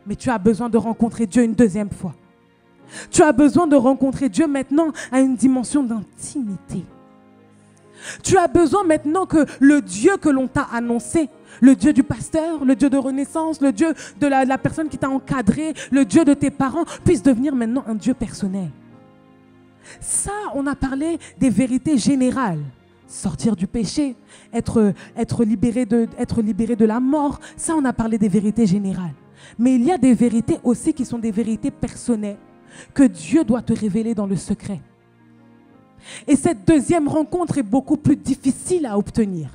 Mais tu as besoin de rencontrer Dieu une deuxième fois. Tu as besoin de rencontrer Dieu maintenant à une dimension d'intimité. Tu as besoin maintenant que le Dieu que l'on t'a annoncé, le Dieu du pasteur, le Dieu de renaissance, le Dieu de la personne qui t'a encadré, le Dieu de tes parents, puisse devenir maintenant un Dieu personnel. Ça, on a parlé des vérités générales. Sortir du péché, être libéré de la mort, ça, on a parlé des vérités générales. Mais il y a des vérités aussi qui sont des vérités personnelles que Dieu doit te révéler dans le secret. Et cette deuxième rencontre est beaucoup plus difficile à obtenir.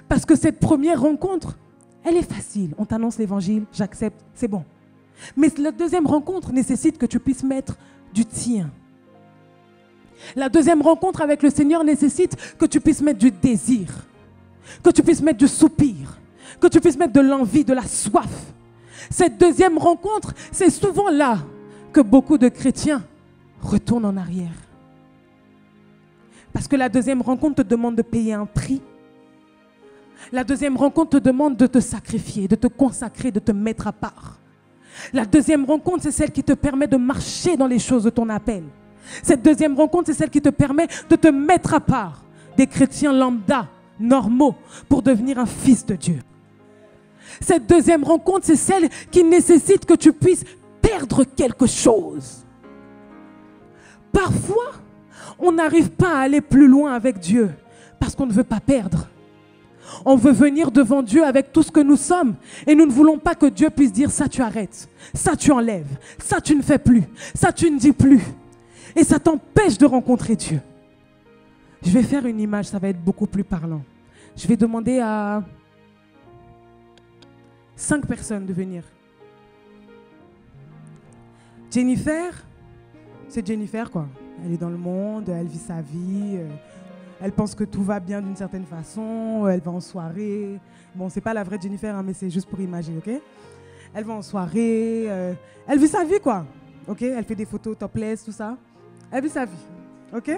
Parce que cette première rencontre, elle est facile. On t'annonce l'évangile, j'accepte, c'est bon. Mais la deuxième rencontre nécessite que tu puisses mettre du tien. La deuxième rencontre avec le Seigneur nécessite que tu puisses mettre du désir, que tu puisses mettre du soupir, que tu puisses mettre de l'envie, de la soif. Cette deuxième rencontre, c'est souvent là que beaucoup de chrétiens retournent en arrière. Parce que la deuxième rencontre te demande de payer un prix. La deuxième rencontre te demande de te sacrifier, de te consacrer, de te mettre à part. La deuxième rencontre, c'est celle qui te permet de marcher dans les choses de ton appel. Cette deuxième rencontre, c'est celle qui te permet de te mettre à part des chrétiens lambda, normaux, pour devenir un fils de Dieu. Cette deuxième rencontre, c'est celle qui nécessite que tu puisses perdre quelque chose. Parfois, on n'arrive pas à aller plus loin avec Dieu parce qu'on ne veut pas perdre. On veut venir devant Dieu avec tout ce que nous sommes et nous ne voulons pas que Dieu puisse dire ça tu arrêtes, ça tu enlèves, ça tu ne fais plus, ça tu ne dis plus. Et ça t'empêche de rencontrer Dieu. Je vais faire une image, ça va être beaucoup plus parlant. Je vais demander à 5 personnes de venir. Jennifer, c'est Jennifer quoi. Elle est dans le monde, elle vit sa vie. Elle pense que tout va bien d'une certaine façon. Elle va en soirée. Bon, c'est pas la vraie Jennifer, hein, mais c'est juste pour imaginer, ok? Elle va en soirée. Elle vit sa vie, quoi. Ok? Elle fait des photos topless, tout ça. Elle vit sa vie, ok?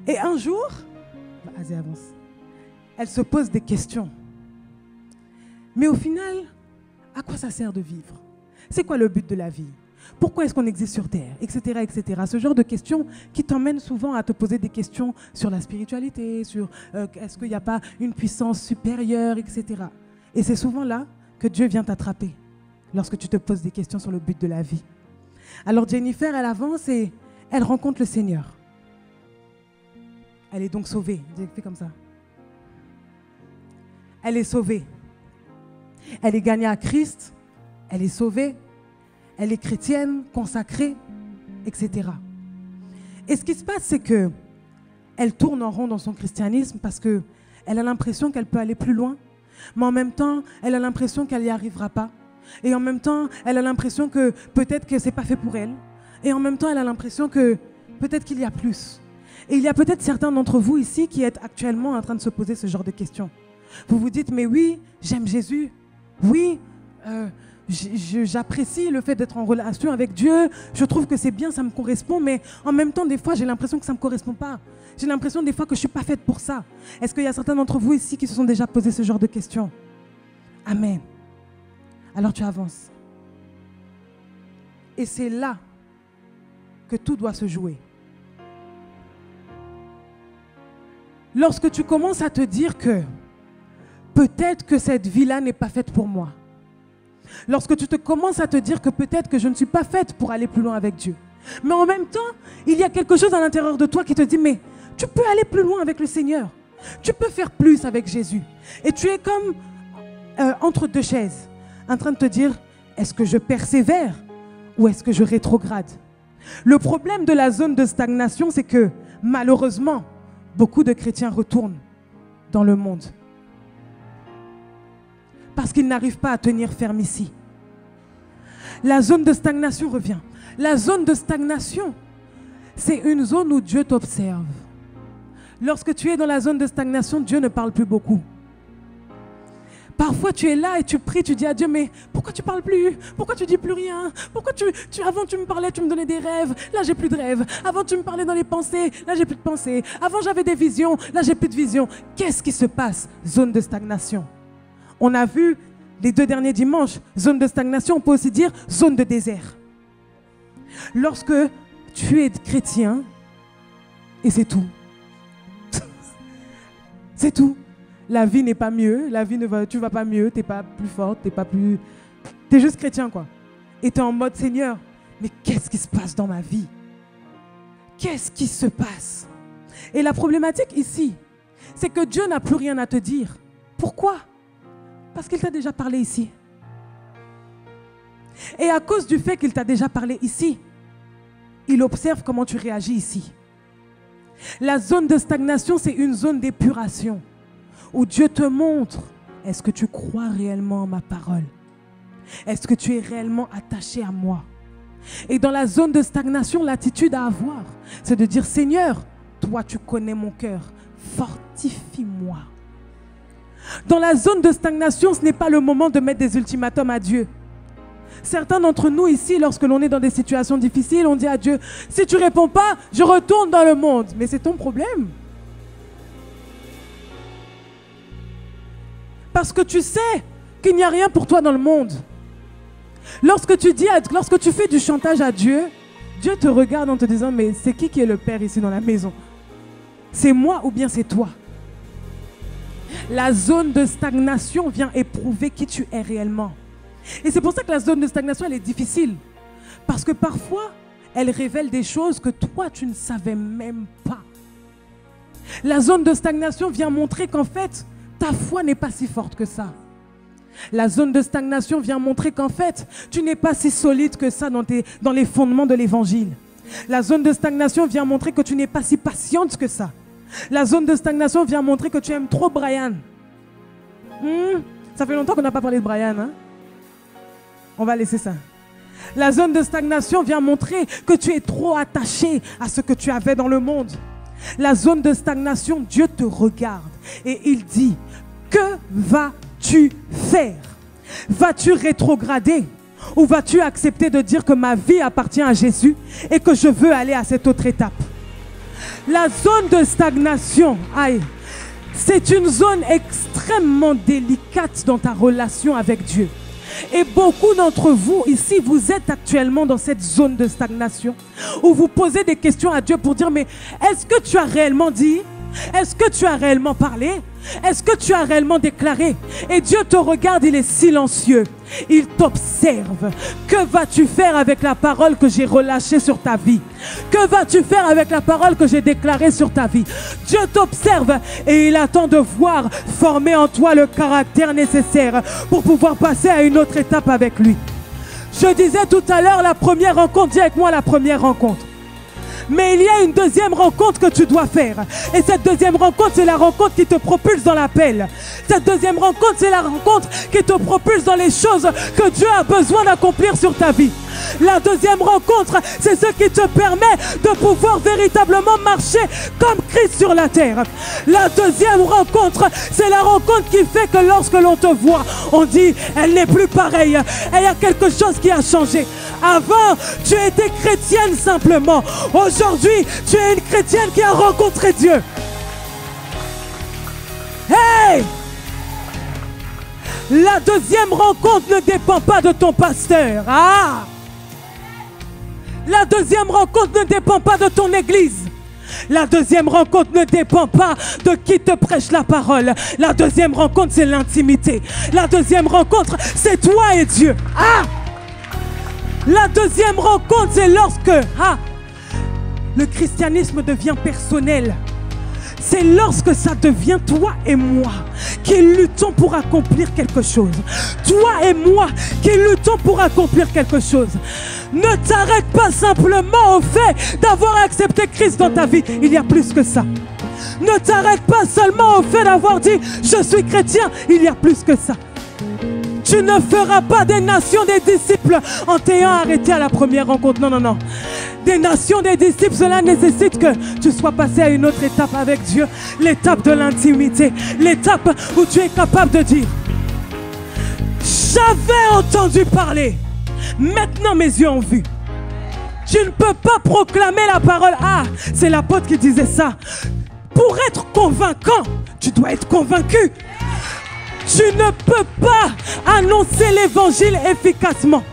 Et un jour, vas-y, avance. Elle se pose des questions. Mais au final, à quoi ça sert de vivre? C'est quoi le but de la vie? Pourquoi est-ce qu'on existe sur Terre? Etc., etc. Ce genre de questions qui t'emmènent souvent à te poser des questions sur la spiritualité, sur est-ce qu'il n'y a pas une puissance supérieure, etc. Et c'est souvent là que Dieu vient t'attraper, lorsque tu te poses des questions sur le but de la vie. Alors Jennifer, elle avance et elle rencontre le Seigneur. Elle est donc sauvée. Elle fait comme ça. Elle est sauvée. Elle est gagnée à Christ. Elle est sauvée. Elle est chrétienne, consacrée, etc. Et ce qui se passe, c'est que elle tourne en rond dans son christianisme parce qu'elle a l'impression qu'elle peut aller plus loin, mais en même temps, elle a l'impression qu'elle n'y arrivera pas. Et en même temps, elle a l'impression que peut-être que ce n'est pas fait pour elle. Et en même temps, elle a l'impression que peut-être qu'il y a plus. Et il y a peut-être certains d'entre vous ici qui êtes actuellement en train de se poser ce genre de questions. Vous vous dites, mais oui, j'aime Jésus. Oui, j'apprécie le fait d'être en relation avec Dieu. Je trouve que c'est bien, ça me correspond. Mais en même temps, des fois, j'ai l'impression que ça ne me correspond pas. J'ai l'impression des fois que je ne suis pas faite pour ça. Est-ce qu'il y a certains d'entre vous ici qui se sont déjà posé ce genre de questions? Amen. Alors tu avances. Et c'est là que tout doit se jouer. Lorsque tu commences à te dire que peut-être que cette vie-là n'est pas faite pour moi. Lorsque tu te commences à te dire que peut-être que je ne suis pas faite pour aller plus loin avec Dieu. Mais en même temps, il y a quelque chose à l'intérieur de toi qui te dit, mais tu peux aller plus loin avec le Seigneur. Tu peux faire plus avec Jésus. Et tu es comme entre deux chaises, en train de te dire, est-ce que je persévère ou est-ce que je rétrograde? Le problème de la zone de stagnation, c'est que malheureusement, beaucoup de chrétiens retournent dans le monde. Parce qu'ils n'arrivent pas à tenir ferme ici. La zone de stagnation revient. La zone de stagnation, c'est une zone où Dieu t'observe. Lorsque tu es dans la zone de stagnation, Dieu ne parle plus beaucoup. Parfois, tu es là et tu pries, tu dis à Dieu, mais pourquoi tu ne parles plus? Pourquoi tu ne dis plus rien? Pourquoi avant tu me parlais, tu me donnais des rêves, là j'ai plus de rêves. Avant tu me parlais dans les pensées, là j'ai plus de pensées. Avant j'avais des visions, là j'ai plus de visions. Qu'est-ce qui se passe? Zone de stagnation. On a vu les 2 derniers dimanches, zone de stagnation, on peut aussi dire zone de désert. Lorsque tu es chrétien, et c'est tout. C'est tout. La vie n'est pas mieux, tu vas pas mieux, tu n'es pas plus forte, tu es juste chrétien quoi. Et tu es en mode Seigneur, mais qu'est-ce qui se passe dans ma vie? Qu'est-ce qui se passe? Et la problématique ici, c'est que Dieu n'a plus rien à te dire. Pourquoi? Parce qu'il t'a déjà parlé ici. Et à cause du fait qu'il t'a déjà parlé ici, il observe comment tu réagis ici. La zone de stagnation, c'est une zone d'épuration où Dieu te montre, est-ce que tu crois réellement en ma parole? Est-ce que tu es réellement attaché à moi? Et dans la zone de stagnation, l'attitude à avoir, c'est de dire, Seigneur, toi tu connais mon cœur, fortifie-moi. Dans la zone de stagnation, ce n'est pas le moment de mettre des ultimatums à Dieu. Certains d'entre nous ici, lorsque l'on est dans des situations difficiles, on dit à Dieu, si tu ne réponds pas, je retourne dans le monde. Mais c'est ton problème. Parce que tu sais qu'il n'y a rien pour toi dans le monde. Lorsque tu fais du chantage à Dieu, Dieu te regarde en te disant, mais c'est qui est le père ici dans la maison? C'est moi ou bien c'est toi? La zone de stagnation vient éprouver qui tu es réellement. Et c'est pour ça que la zone de stagnation, elle est difficile. Parce que parfois, elle révèle des choses que toi, tu ne savais même pas. La zone de stagnation vient montrer qu'en fait, ta foi n'est pas si forte que ça. La zone de stagnation vient montrer qu'en fait, tu n'es pas si solide que ça dans les fondements de l'évangile. La zone de stagnation vient montrer que tu n'es pas si patiente que ça. La zone de stagnation vient montrer que tu aimes trop Brian. Ça fait longtemps qu'on n'a pas parlé de Brian. Hein? On va laisser ça. La zone de stagnation vient montrer que tu es trop attaché à ce que tu avais dans le monde. La zone de stagnation, Dieu te regarde et il dit, que vas-tu faire? Vas-tu rétrograder ou vas-tu accepter de dire que ma vie appartient à Jésus et que je veux aller à cette autre étape? La zone de stagnation, c'est une zone extrêmement délicate dans ta relation avec Dieu. Et beaucoup d'entre vous ici, vous êtes actuellement dans cette zone de stagnation où vous posez des questions à Dieu pour dire, mais est-ce que tu as réellement dit? Est-ce que tu as réellement parlé? Est-ce que tu as réellement déclaré? Et Dieu te regarde, il est silencieux. Il t'observe. Que vas-tu faire avec la parole que j'ai relâchée sur ta vie? Que vas-tu faire avec la parole que j'ai déclarée sur ta vie? Dieu t'observe et il attend de voir former en toi le caractère nécessaire pour pouvoir passer à une autre étape avec lui. Je disais tout à l'heure, la première rencontre, dis avec moi la première rencontre. Mais il y a une deuxième rencontre que tu dois faire. Et cette deuxième rencontre, c'est la rencontre qui te propulse dans l'appel. Cette deuxième rencontre, c'est la rencontre qui te propulse dans les choses que Dieu a besoin d'accomplir sur ta vie. La deuxième rencontre, c'est ce qui te permet de pouvoir véritablement marcher comme Christ sur la terre. La deuxième rencontre, c'est la rencontre qui fait que lorsque l'on te voit, on dit, elle n'est plus pareille. Il y a quelque chose qui a changé. Avant, tu étais chrétienne simplement. Aujourd'hui, tu es une chrétienne qui a rencontré Dieu. Hey! La deuxième rencontre ne dépend pas de ton pasteur. La deuxième rencontre ne dépend pas de ton église. La deuxième rencontre ne dépend pas de qui te prêche la parole. La deuxième rencontre, c'est l'intimité. La deuxième rencontre, c'est toi et Dieu. La deuxième rencontre, c'est lorsque le christianisme devient personnel. C'est lorsque ça devient toi et moi qui luttons pour accomplir quelque chose. Toi et moi qui luttons pour accomplir quelque chose. Ne t'arrête pas simplement au fait d'avoir accepté Christ dans ta vie. Il y a plus que ça. Ne t'arrête pas seulement au fait d'avoir dit « Je suis chrétien ». Il y a plus que ça. Tu ne feras pas des nations des disciples en t'ayant arrêté à la première rencontre. Non, non, non. Des nations des disciples, cela nécessite que tu sois passé à une autre étape avec Dieu. L'étape de l'intimité. L'étape où tu es capable de dire « J'avais entendu parler. Maintenant mes yeux ont vu. » Tu ne peux pas proclamer la parole. C'est l'apôtre qui disait ça. Pour être convaincant, tu dois être convaincu. Tu ne peux pas annoncer l'évangile efficacement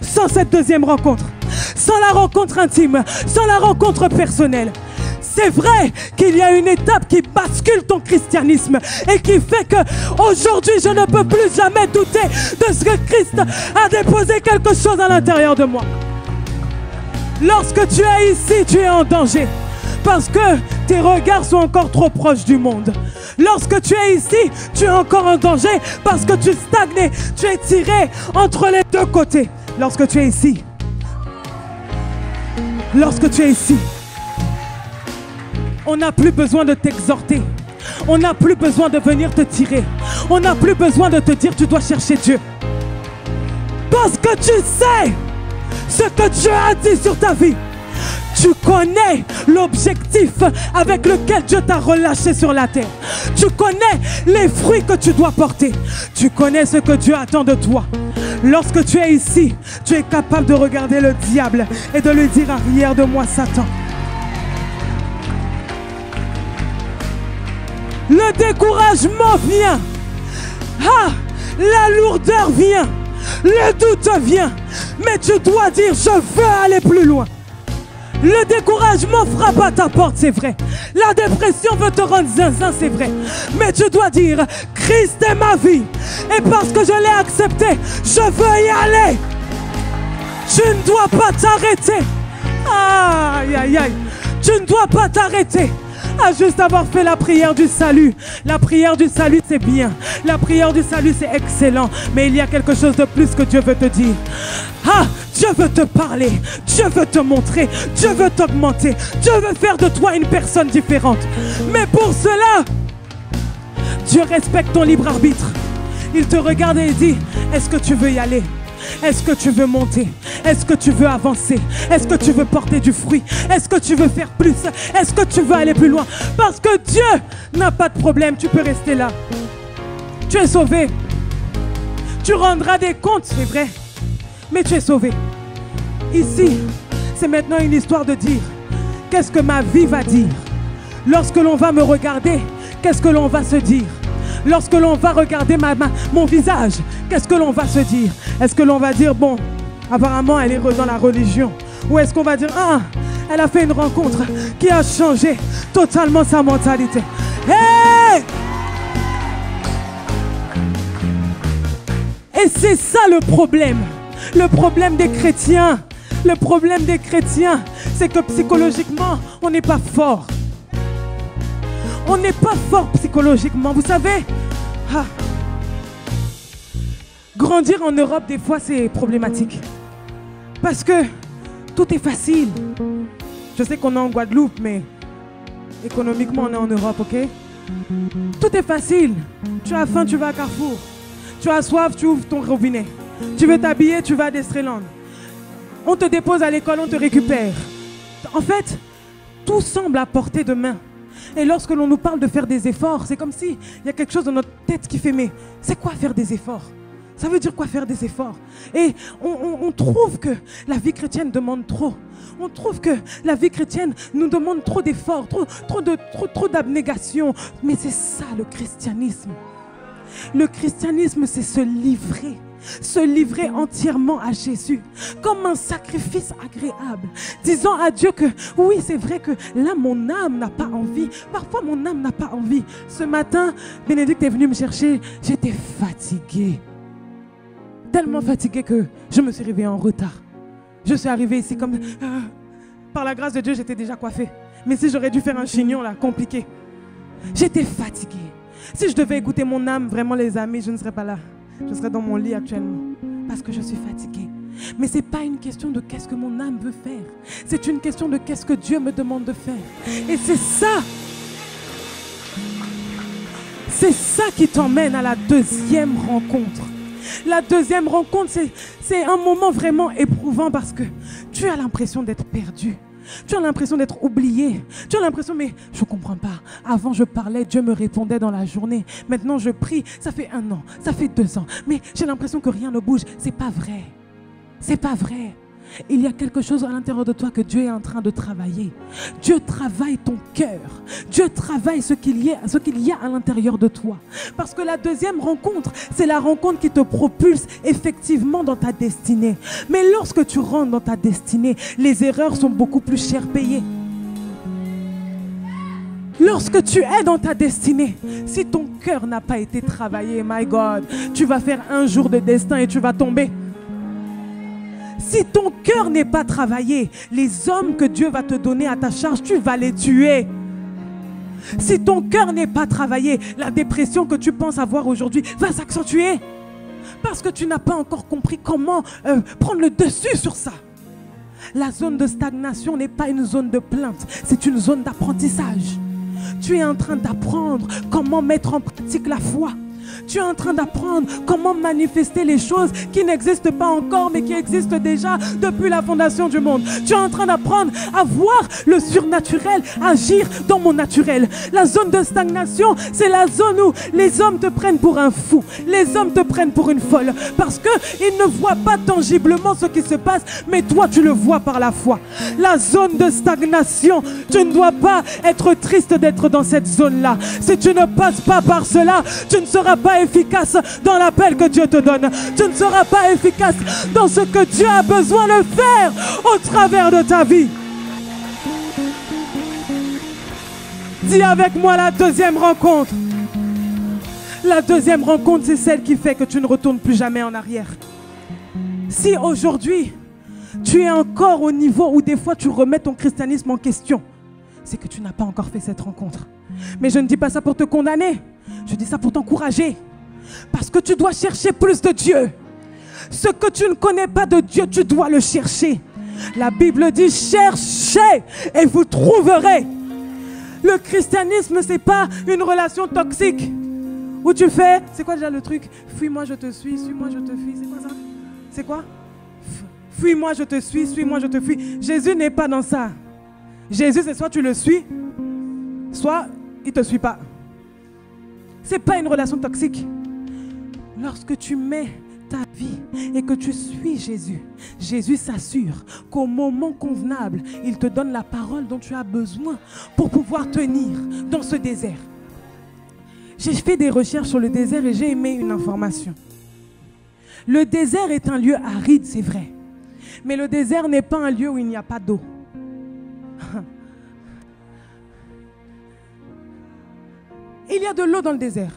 sans cette deuxième rencontre, sans la rencontre intime, sans la rencontre personnelle. C'est vrai qu'il y a une étape qui bascule ton christianisme et qui fait que aujourd'hui je ne peux plus jamais douter de ce que Christ a déposé quelque chose à l'intérieur de moi. Lorsque tu es ici, tu es en danger parce que tes regards sont encore trop proches du monde. Lorsque tu es ici, tu es encore en danger parce que tu stagnes, tu es tiré entre les deux côtés. Lorsque tu es ici, on n'a plus besoin de t'exhorter. On n'a plus besoin de venir te tirer. On n'a plus besoin de te dire tu dois chercher Dieu. Parce que tu sais ce que Dieu a dit sur ta vie. Tu connais l'objectif avec lequel Dieu t'a relâché sur la terre. Tu connais les fruits que tu dois porter. Tu connais ce que Dieu attend de toi. Lorsque tu es ici, tu es capable de regarder le diable et de lui dire arrière de moi Satan. Le découragement vient. La lourdeur vient. Le doute vient, mais tu dois dire je veux aller plus loin. Le découragement frappe à ta porte, c'est vrai. La dépression veut te rendre zinzin, c'est vrai. Mais tu dois dire Christ est ma vie. Et parce que je l'ai accepté, je veux y aller. Tu ne dois pas t'arrêter. Aïe, aïe, aïe. Tu ne dois pas t'arrêter à juste avoir fait la prière du salut. La prière du salut, c'est bien. La prière du salut, c'est excellent. Mais il y a quelque chose de plus que Dieu veut te dire. Ah, Dieu veut te parler. Dieu veut te montrer. Dieu veut t'augmenter. Dieu veut faire de toi une personne différente. Mais pour cela, Dieu respecte ton libre arbitre. Il te regarde et il dit, est-ce que tu veux y aller? Est-ce que tu veux monter? Est-ce que tu veux avancer? Est-ce que tu veux porter du fruit? Est-ce que tu veux faire plus? Est-ce que tu veux aller plus loin? Parce que Dieu n'a pas de problème, tu peux rester là. Tu es sauvé. Tu rendras des comptes, c'est vrai. Mais tu es sauvé. Ici, c'est maintenant une histoire de dire, qu'est-ce que ma vie va dire? Lorsque l'on va me regarder, qu'est-ce que l'on va se dire? Lorsque l'on va regarder mon visage, qu'est-ce que l'on va se dire? Est-ce que l'on va dire, bon, apparemment elle est dans la religion? Ou est-ce qu'on va dire, ah, elle a fait une rencontre qui a changé totalement sa mentalité? Hey! Et c'est ça le problème. Le problème des chrétiens. Le problème des chrétiens, c'est que psychologiquement, on n'est pas fort. On n'est pas fort psychologiquement, vous savez. Ah. Grandir en Europe, des fois, c'est problématique. Parce que tout est facile. Je sais qu'on est en Guadeloupe, mais économiquement, on est en Europe, ok? Tout est facile. Tu as faim, tu vas à Carrefour. Tu as soif, tu ouvres ton robinet. Tu veux t'habiller, tu vas à Destreland. On te dépose à l'école, on te récupère. En fait, tout semble à portée de main. Et lorsque l'on nous parle de faire des efforts, c'est comme s'il y a quelque chose dans notre tête qui fait, mais c'est quoi faire des efforts? Ça veut dire quoi faire des efforts? Et on trouve que la vie chrétienne demande trop. On trouve que la vie chrétienne nous demande trop d'efforts, trop d'abnégation. Mais c'est ça le christianisme. Le christianisme, c'est se livrer entièrement à Jésus comme un sacrifice agréable, disant à Dieu que oui, c'est vrai que là mon âme n'a pas envie, parfois mon âme n'a pas envie. Ce matin, Bénédicte est venu me chercher, j'étais fatiguée, tellement fatiguée que je me suis réveillée en retard. Je suis arrivée ici comme par la grâce de Dieu, j'étais déjà coiffée, mais si j'aurais dû faire un chignon là, compliqué. J'étais fatiguée. Si je devais écouter mon âme, vraiment les amis, je ne serais pas là. Je serais dans mon lit actuellement parce que je suis fatiguée. Mais ce n'est pas une question de qu'est-ce que mon âme veut faire. C'est une question de qu'est-ce que Dieu me demande de faire. Et c'est ça. C'est ça qui t'emmène à la deuxième rencontre. La deuxième rencontre, c'est un moment vraiment éprouvant parce que tu as l'impression d'être perdu. Tu as l'impression d'être oublié. Tu as l'impression, mais je ne comprends pas. Avant, je parlais, Dieu me répondait dans la journée. Maintenant, je prie. Ça fait 1 an, ça fait 2 ans. Mais j'ai l'impression que rien ne bouge. C'est pas vrai. C'est pas vrai. Il y a quelque chose à l'intérieur de toi que Dieu est en train de travailler. Dieu travaille ton cœur. Dieu travaille ce qu'il y a à l'intérieur de toi. Parce que la deuxième rencontre, c'est la rencontre qui te propulse effectivement dans ta destinée. Mais lorsque tu rentres dans ta destinée, les erreurs sont beaucoup plus chères payées. Lorsque tu es dans ta destinée, si ton cœur n'a pas été travaillé, my God, tu vas faire un jour de destin et tu vas tomber. Si ton cœur n'est pas travaillé, les hommes que Dieu va te donner à ta charge, tu vas les tuer. Si ton cœur n'est pas travaillé, la dépression que tu penses avoir aujourd'hui va s'accentuer. Parce que tu n'as pas encore compris comment prendre le dessus sur ça. La zone de stagnation n'est pas une zone de plainte, c'est une zone d'apprentissage. Tu es en train d'apprendre comment mettre en pratique la foi. Tu es en train d'apprendre comment manifester les choses qui n'existent pas encore mais qui existent déjà depuis la fondation du monde. Tu es en train d'apprendre à voir le surnaturel agir dans mon naturel. La zone de stagnation, c'est la zone où les hommes te prennent pour un fou. Les hommes te prennent pour une folle parce qu'ils ne voient pas tangiblement ce qui se passe, mais toi tu le vois par la foi. La zone de stagnation, tu ne dois pas être triste d'être dans cette zone-là. Si tu ne passes pas par cela, tu ne seras pas efficace dans l'appel que Dieu te donne. Tu ne seras pas efficace dans ce que Dieu a besoin de faire au travers de ta vie. Dis avec moi la deuxième rencontre. La deuxième rencontre, c'est celle qui fait que tu ne retournes plus jamais en arrière. Si aujourd'hui, tu es encore au niveau où des fois tu remets ton christianisme en question, c'est que tu n'as pas encore fait cette rencontre. Mais je ne dis pas ça pour te condamner. Je dis ça pour t'encourager. Parce que tu dois chercher plus de Dieu. Ce que tu ne connais pas de Dieu, tu dois le chercher. La Bible dit, cherchez et vous trouverez. Le christianisme, ce n'est pas une relation toxique. Où tu fais, c'est quoi déjà le truc? Fuis-moi, je te suis, suis-moi, je te fuis. C'est quoi ça? C'est quoi? Fuis-moi, je te suis, suis-moi, je te fuis. Jésus n'est pas dans ça. Jésus, c'est soit tu le suis, soit il ne te suit pas. Ce n'est pas une relation toxique. Lorsque tu mets ta vie et que tu suis Jésus, Jésus s'assure qu'au moment convenable, il te donne la parole dont tu as besoin pour pouvoir tenir dans ce désert. J'ai fait des recherches sur le désert et j'ai aimé une information. Le désert est un lieu aride, c'est vrai. Mais le désert n'est pas un lieu où il n'y a pas d'eau. Il y a de l'eau dans le désert.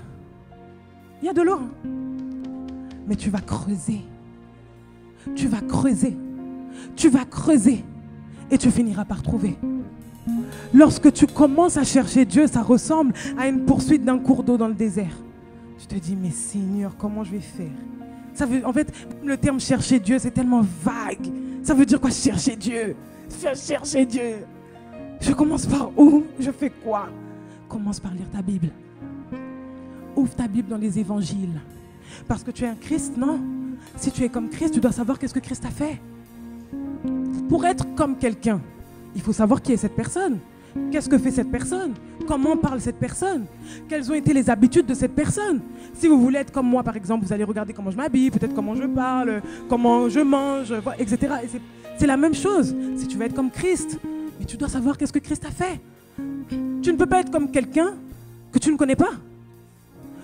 Il y a de l'eau. Mais tu vas creuser. Tu vas creuser. Tu vas creuser. Et tu finiras par trouver. Lorsque tu commences à chercher Dieu, ça ressemble à une poursuite d'un cours d'eau dans le désert. Tu te dis, mais Seigneur, comment je vais faire? Ça veut, en fait, le terme chercher Dieu, c'est tellement vague. Ça veut dire quoi, chercher Dieu? Chercher Dieu. Je commence par où? Je fais quoi? Commence par lire ta Bible. Ouvre ta Bible dans les évangiles. Parce que tu es un Christ, non? Si tu es comme Christ, tu dois savoir qu'est-ce que Christ a fait. Pour être comme quelqu'un, il faut savoir qui est cette personne. Qu'est-ce que fait cette personne? Comment parle cette personne? Quelles ont été les habitudes de cette personne? Si vous voulez être comme moi, par exemple, vous allez regarder comment je m'habille, peut-être comment je parle, comment je mange, etc. Et c'est la même chose. Si tu veux être comme Christ, mais tu dois savoir qu'est-ce que Christ a fait. Tu ne peux pas être comme quelqu'un que tu ne connais pas.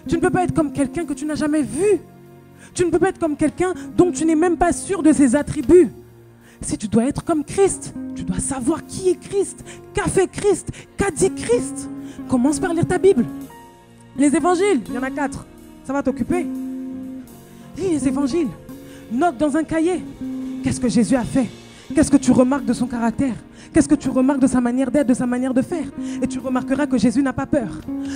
Tu ne peux pas être comme quelqu'un que tu n'as jamais vu. Tu ne peux pas être comme quelqu'un dont tu n'es même pas sûr de ses attributs. Si tu dois être comme Christ, tu dois savoir qui est Christ, qu'a fait Christ, qu'a dit Christ. Commence par lire ta Bible. Les évangiles, il y en a 4. Ça va t'occuper. Lis les évangiles. Note dans un cahier. Qu'est-ce que Jésus a fait? Qu'est-ce que tu remarques de son caractère? Qu'est-ce que tu remarques de sa manière d'être, de sa manière de faire? Et tu remarqueras que Jésus n'a pas peur.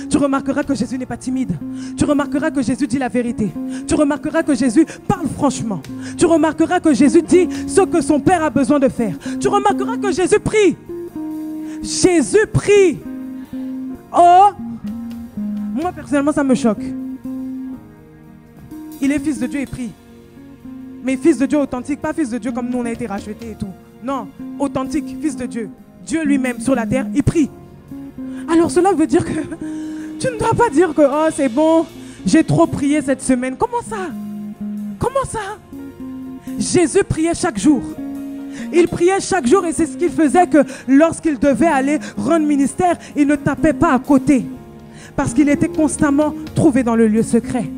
Tu remarqueras que Jésus n'est pas timide. Tu remarqueras que Jésus dit la vérité. Tu remarqueras que Jésus parle franchement. Tu remarqueras que Jésus dit ce que son Père a besoin de faire. Tu remarqueras que Jésus prie. Jésus prie. Oh, moi personnellement ça me choque. Il est fils de Dieu et prie. Mais fils de Dieu authentique, pas fils de Dieu comme nous on a été rachetés et tout. Non, authentique, fils de Dieu. Dieu lui-même sur la terre, il prie. Alors cela veut dire que tu ne dois pas dire que oh c'est bon, j'ai trop prié cette semaine. Comment ça? Comment ça? Jésus priait chaque jour. Il priait chaque jour et c'est ce qu'il faisait que lorsqu'il devait aller rendre ministère, il ne tapait pas à côté. Parce qu'il était constamment trouvé dans le lieu secret.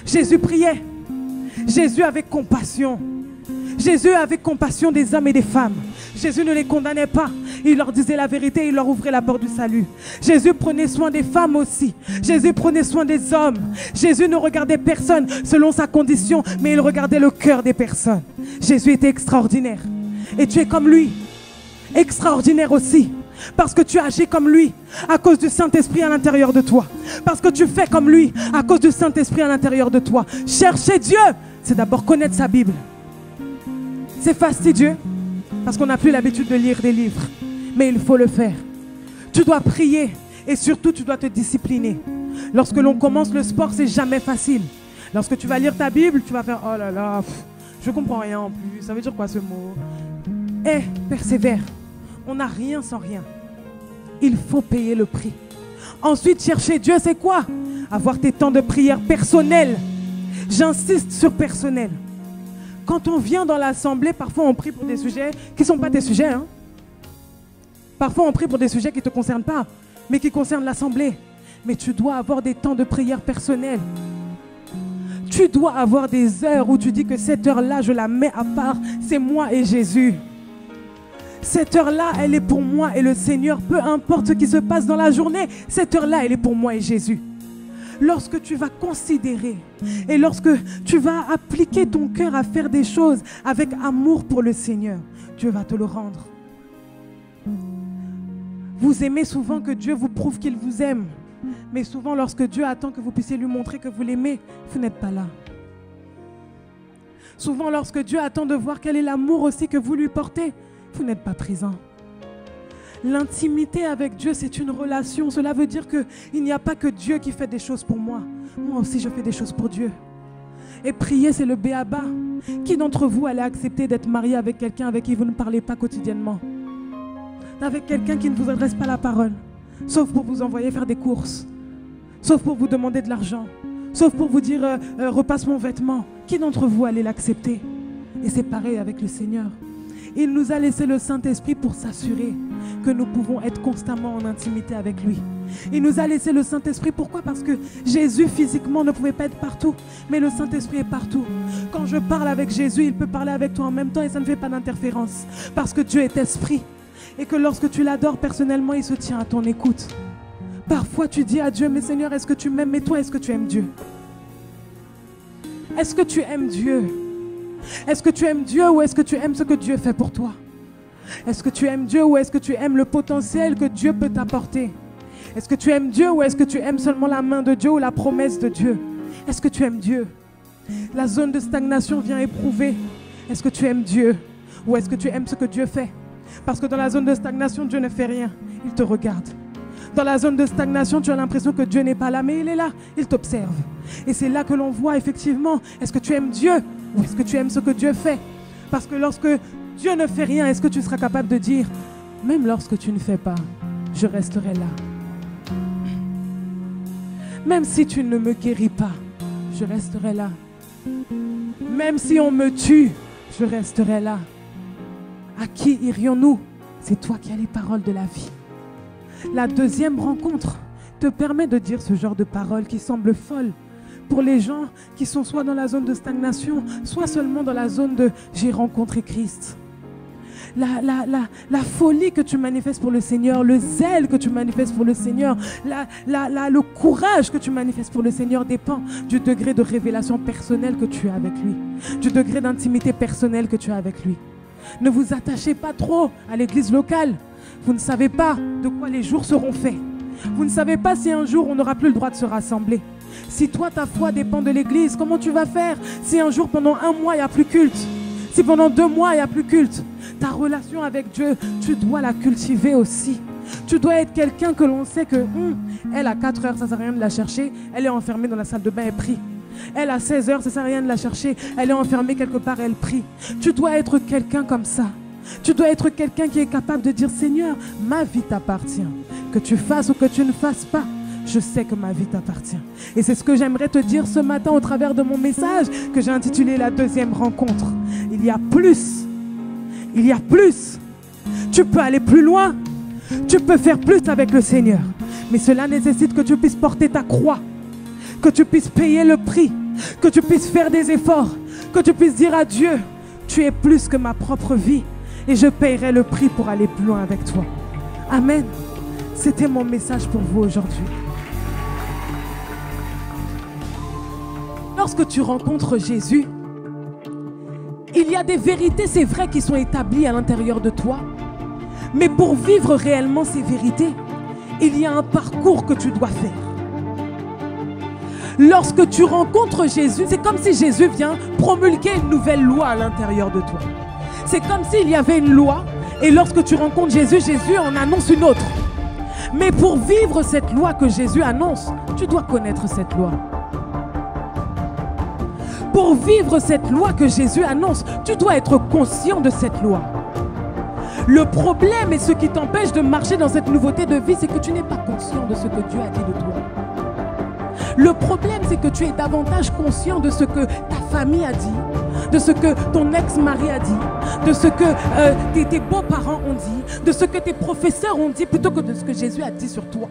Jésus priait. Jésus avait compassion. Jésus avait compassion des hommes et des femmes. Jésus ne les condamnait pas. Il leur disait la vérité, il leur ouvrait la porte du salut. Jésus prenait soin des femmes aussi. Jésus prenait soin des hommes. Jésus ne regardait personne selon sa condition, mais il regardait le cœur des personnes. Jésus était extraordinaire. Et tu es comme lui. Extraordinaire aussi. Parce que tu agis comme lui à cause du Saint-Esprit à l'intérieur de toi. Parce que tu fais comme lui à cause du Saint-Esprit à l'intérieur de toi. Chercher Dieu, c'est d'abord connaître sa Bible. C'est fastidieux parce qu'on n'a plus l'habitude de lire des livres. Mais il faut le faire. Tu dois prier et surtout tu dois te discipliner. Lorsque l'on commence le sport, c'est jamais facile. Lorsque tu vas lire ta Bible, tu vas faire oh là là, je comprends rien en plus. Ça veut dire quoi ce mot? Et persévère. On n'a rien sans rien. Il faut payer le prix. Ensuite, chercher Dieu, c'est quoi? Avoir tes temps de prière personnels. J'insiste sur personnel. Quand on vient dans l'assemblée, parfois on prie pour des sujets qui ne sont pas tes sujets. Hein? Parfois on prie pour des sujets qui ne te concernent pas, mais qui concernent l'assemblée. Mais tu dois avoir des temps de prière personnels. Tu dois avoir des heures où tu dis que cette heure-là, je la mets à part. C'est moi et Jésus. Cette heure-là, elle est pour moi et le Seigneur. Peu importe ce qui se passe dans la journée, cette heure-là, elle est pour moi et Jésus. Lorsque tu vas considérer et lorsque tu vas appliquer ton cœur à faire des choses avec amour pour le Seigneur, Dieu va te le rendre. Vous aimez souvent que Dieu vous prouve qu'il vous aime. Mais souvent, lorsque Dieu attend que vous puissiez lui montrer que vous l'aimez, vous n'êtes pas là. Souvent, lorsque Dieu attend de voir quel est l'amour aussi que vous lui portez, vous n'êtes pas présent. L'intimité avec Dieu, c'est une relation. Cela veut dire qu'il n'y a pas que Dieu qui fait des choses pour moi. Moi aussi, je fais des choses pour Dieu. Et prier, c'est le béaba. Qui d'entre vous allait accepter d'être marié avec quelqu'un avec qui vous ne parlez pas quotidiennement? Avec quelqu'un qui ne vous adresse pas la parole, sauf pour vous envoyer faire des courses, sauf pour vous demander de l'argent, sauf pour vous dire repasse mon vêtement. Qui d'entre vous allait l'accepter? Et c'est pareil avec le Seigneur. Il nous a laissé le Saint-Esprit pour s'assurer que nous pouvons être constamment en intimité avec lui. Il nous a laissé le Saint-Esprit. Pourquoi? Parce que Jésus physiquement ne pouvait pas être partout, mais le Saint-Esprit est partout. Quand je parle avec Jésus, il peut parler avec toi en même temps et ça ne fait pas d'interférence. Parce que Dieu est esprit. Et que lorsque tu l'adores personnellement, il se tient à ton écoute. Parfois tu dis à Dieu, mais Seigneur, est-ce que tu m'aimes? Mais toi, est-ce que tu aimes Dieu? Est-ce que tu aimes Dieu? Est-ce que tu aimes Dieu ou est-ce que tu aimes ce que Dieu fait pour toi? Est-ce que tu aimes Dieu ou est-ce que tu aimes le potentiel que Dieu peut t'apporter? Est-ce que tu aimes Dieu ou est-ce que tu aimes seulement la main de Dieu ou la promesse de Dieu? Est-ce que tu aimes Dieu? La zone de stagnation vient éprouver. Est-ce que tu aimes Dieu ou est-ce que tu aimes ce que Dieu fait? Parce que dans la zone de stagnation, Dieu ne fait rien. Il te regarde. Dans la zone de stagnation, tu as l'impression que Dieu n'est pas là, mais il est là. Il t'observe. Et c'est là que l'on voit effectivement, est-ce que tu aimes Dieu ou est-ce que tu aimes ce que Dieu fait? Parce que lorsque Dieu ne fait rien, est-ce que tu seras capable de dire, même lorsque tu ne fais pas, je resterai là. Même si tu ne me guéris pas, je resterai là. Même si on me tue, je resterai là. À qui irions-nous? C'est toi qui as les paroles de la vie. La deuxième rencontre te permet de dire ce genre de paroles qui semblent folles pour les gens qui sont soit dans la zone de stagnation, soit seulement dans la zone de « j'ai rencontré Christ ». La folie que tu manifestes pour le Seigneur, le zèle que tu manifestes pour le Seigneur, le courage que tu manifestes pour le Seigneur dépend du degré de révélation personnelle que tu as avec lui, du degré d'intimité personnelle que tu as avec lui. Ne vous attachez pas trop à l'église locale. Vous ne savez pas de quoi les jours seront faits. Vous ne savez pas si un jour on n'aura plus le droit de se rassembler. Si toi ta foi dépend de l'église, comment tu vas faire si un jour pendant un mois il n'y a plus culte? Si pendant 2 mois il n'y a plus culte? Ta relation avec Dieu, tu dois la cultiver aussi. Tu dois être quelqu'un que l'on sait que elle à 4 heures, ça ne sert à rien de la chercher. Elle est enfermée dans la salle de bain et prie. Elle à 16 heures, ça ne sert à rien de la chercher. Elle est enfermée quelque part, elle prie. Tu dois être quelqu'un comme ça. Tu dois être quelqu'un qui est capable de dire, Seigneur, ma vie t'appartient. Que tu fasses ou que tu ne fasses pas, je sais que ma vie t'appartient. Et c'est ce que j'aimerais te dire ce matin au travers de mon message que j'ai intitulé la deuxième rencontre. Il y a plus. Il y a plus. Tu peux aller plus loin. Tu peux faire plus avec le Seigneur. Mais cela nécessite que tu puisses porter ta croix. Que tu puisses payer le prix. Que tu puisses faire des efforts. Que tu puisses dire à Dieu, tu es plus que ma propre vie. Et je paierai le prix pour aller plus loin avec toi. Amen. C'était mon message pour vous aujourd'hui. Lorsque tu rencontres Jésus, il y a des vérités, c'est vrai, qui sont établies à l'intérieur de toi. Mais pour vivre réellement ces vérités, il y a un parcours que tu dois faire. Lorsque tu rencontres Jésus, c'est comme si Jésus vient promulguer une nouvelle loi à l'intérieur de toi. C'est comme s'il y avait une loi et lorsque tu rencontres Jésus, Jésus en annonce une autre. Mais pour vivre cette loi que Jésus annonce, tu dois connaître cette loi. Pour vivre cette loi que Jésus annonce, tu dois être conscient de cette loi. Le problème et ce qui t'empêche de marcher dans cette nouveauté de vie, c'est que tu n'es pas conscient de ce que Dieu a dit de toi. Le problème, c'est que tu es davantage conscient de ce que ta famille a dit, de ce que ton ex-mari a dit, de ce que tes beaux-parents ont dit, de ce que tes professeurs ont dit, plutôt que de ce que Jésus a dit sur toi.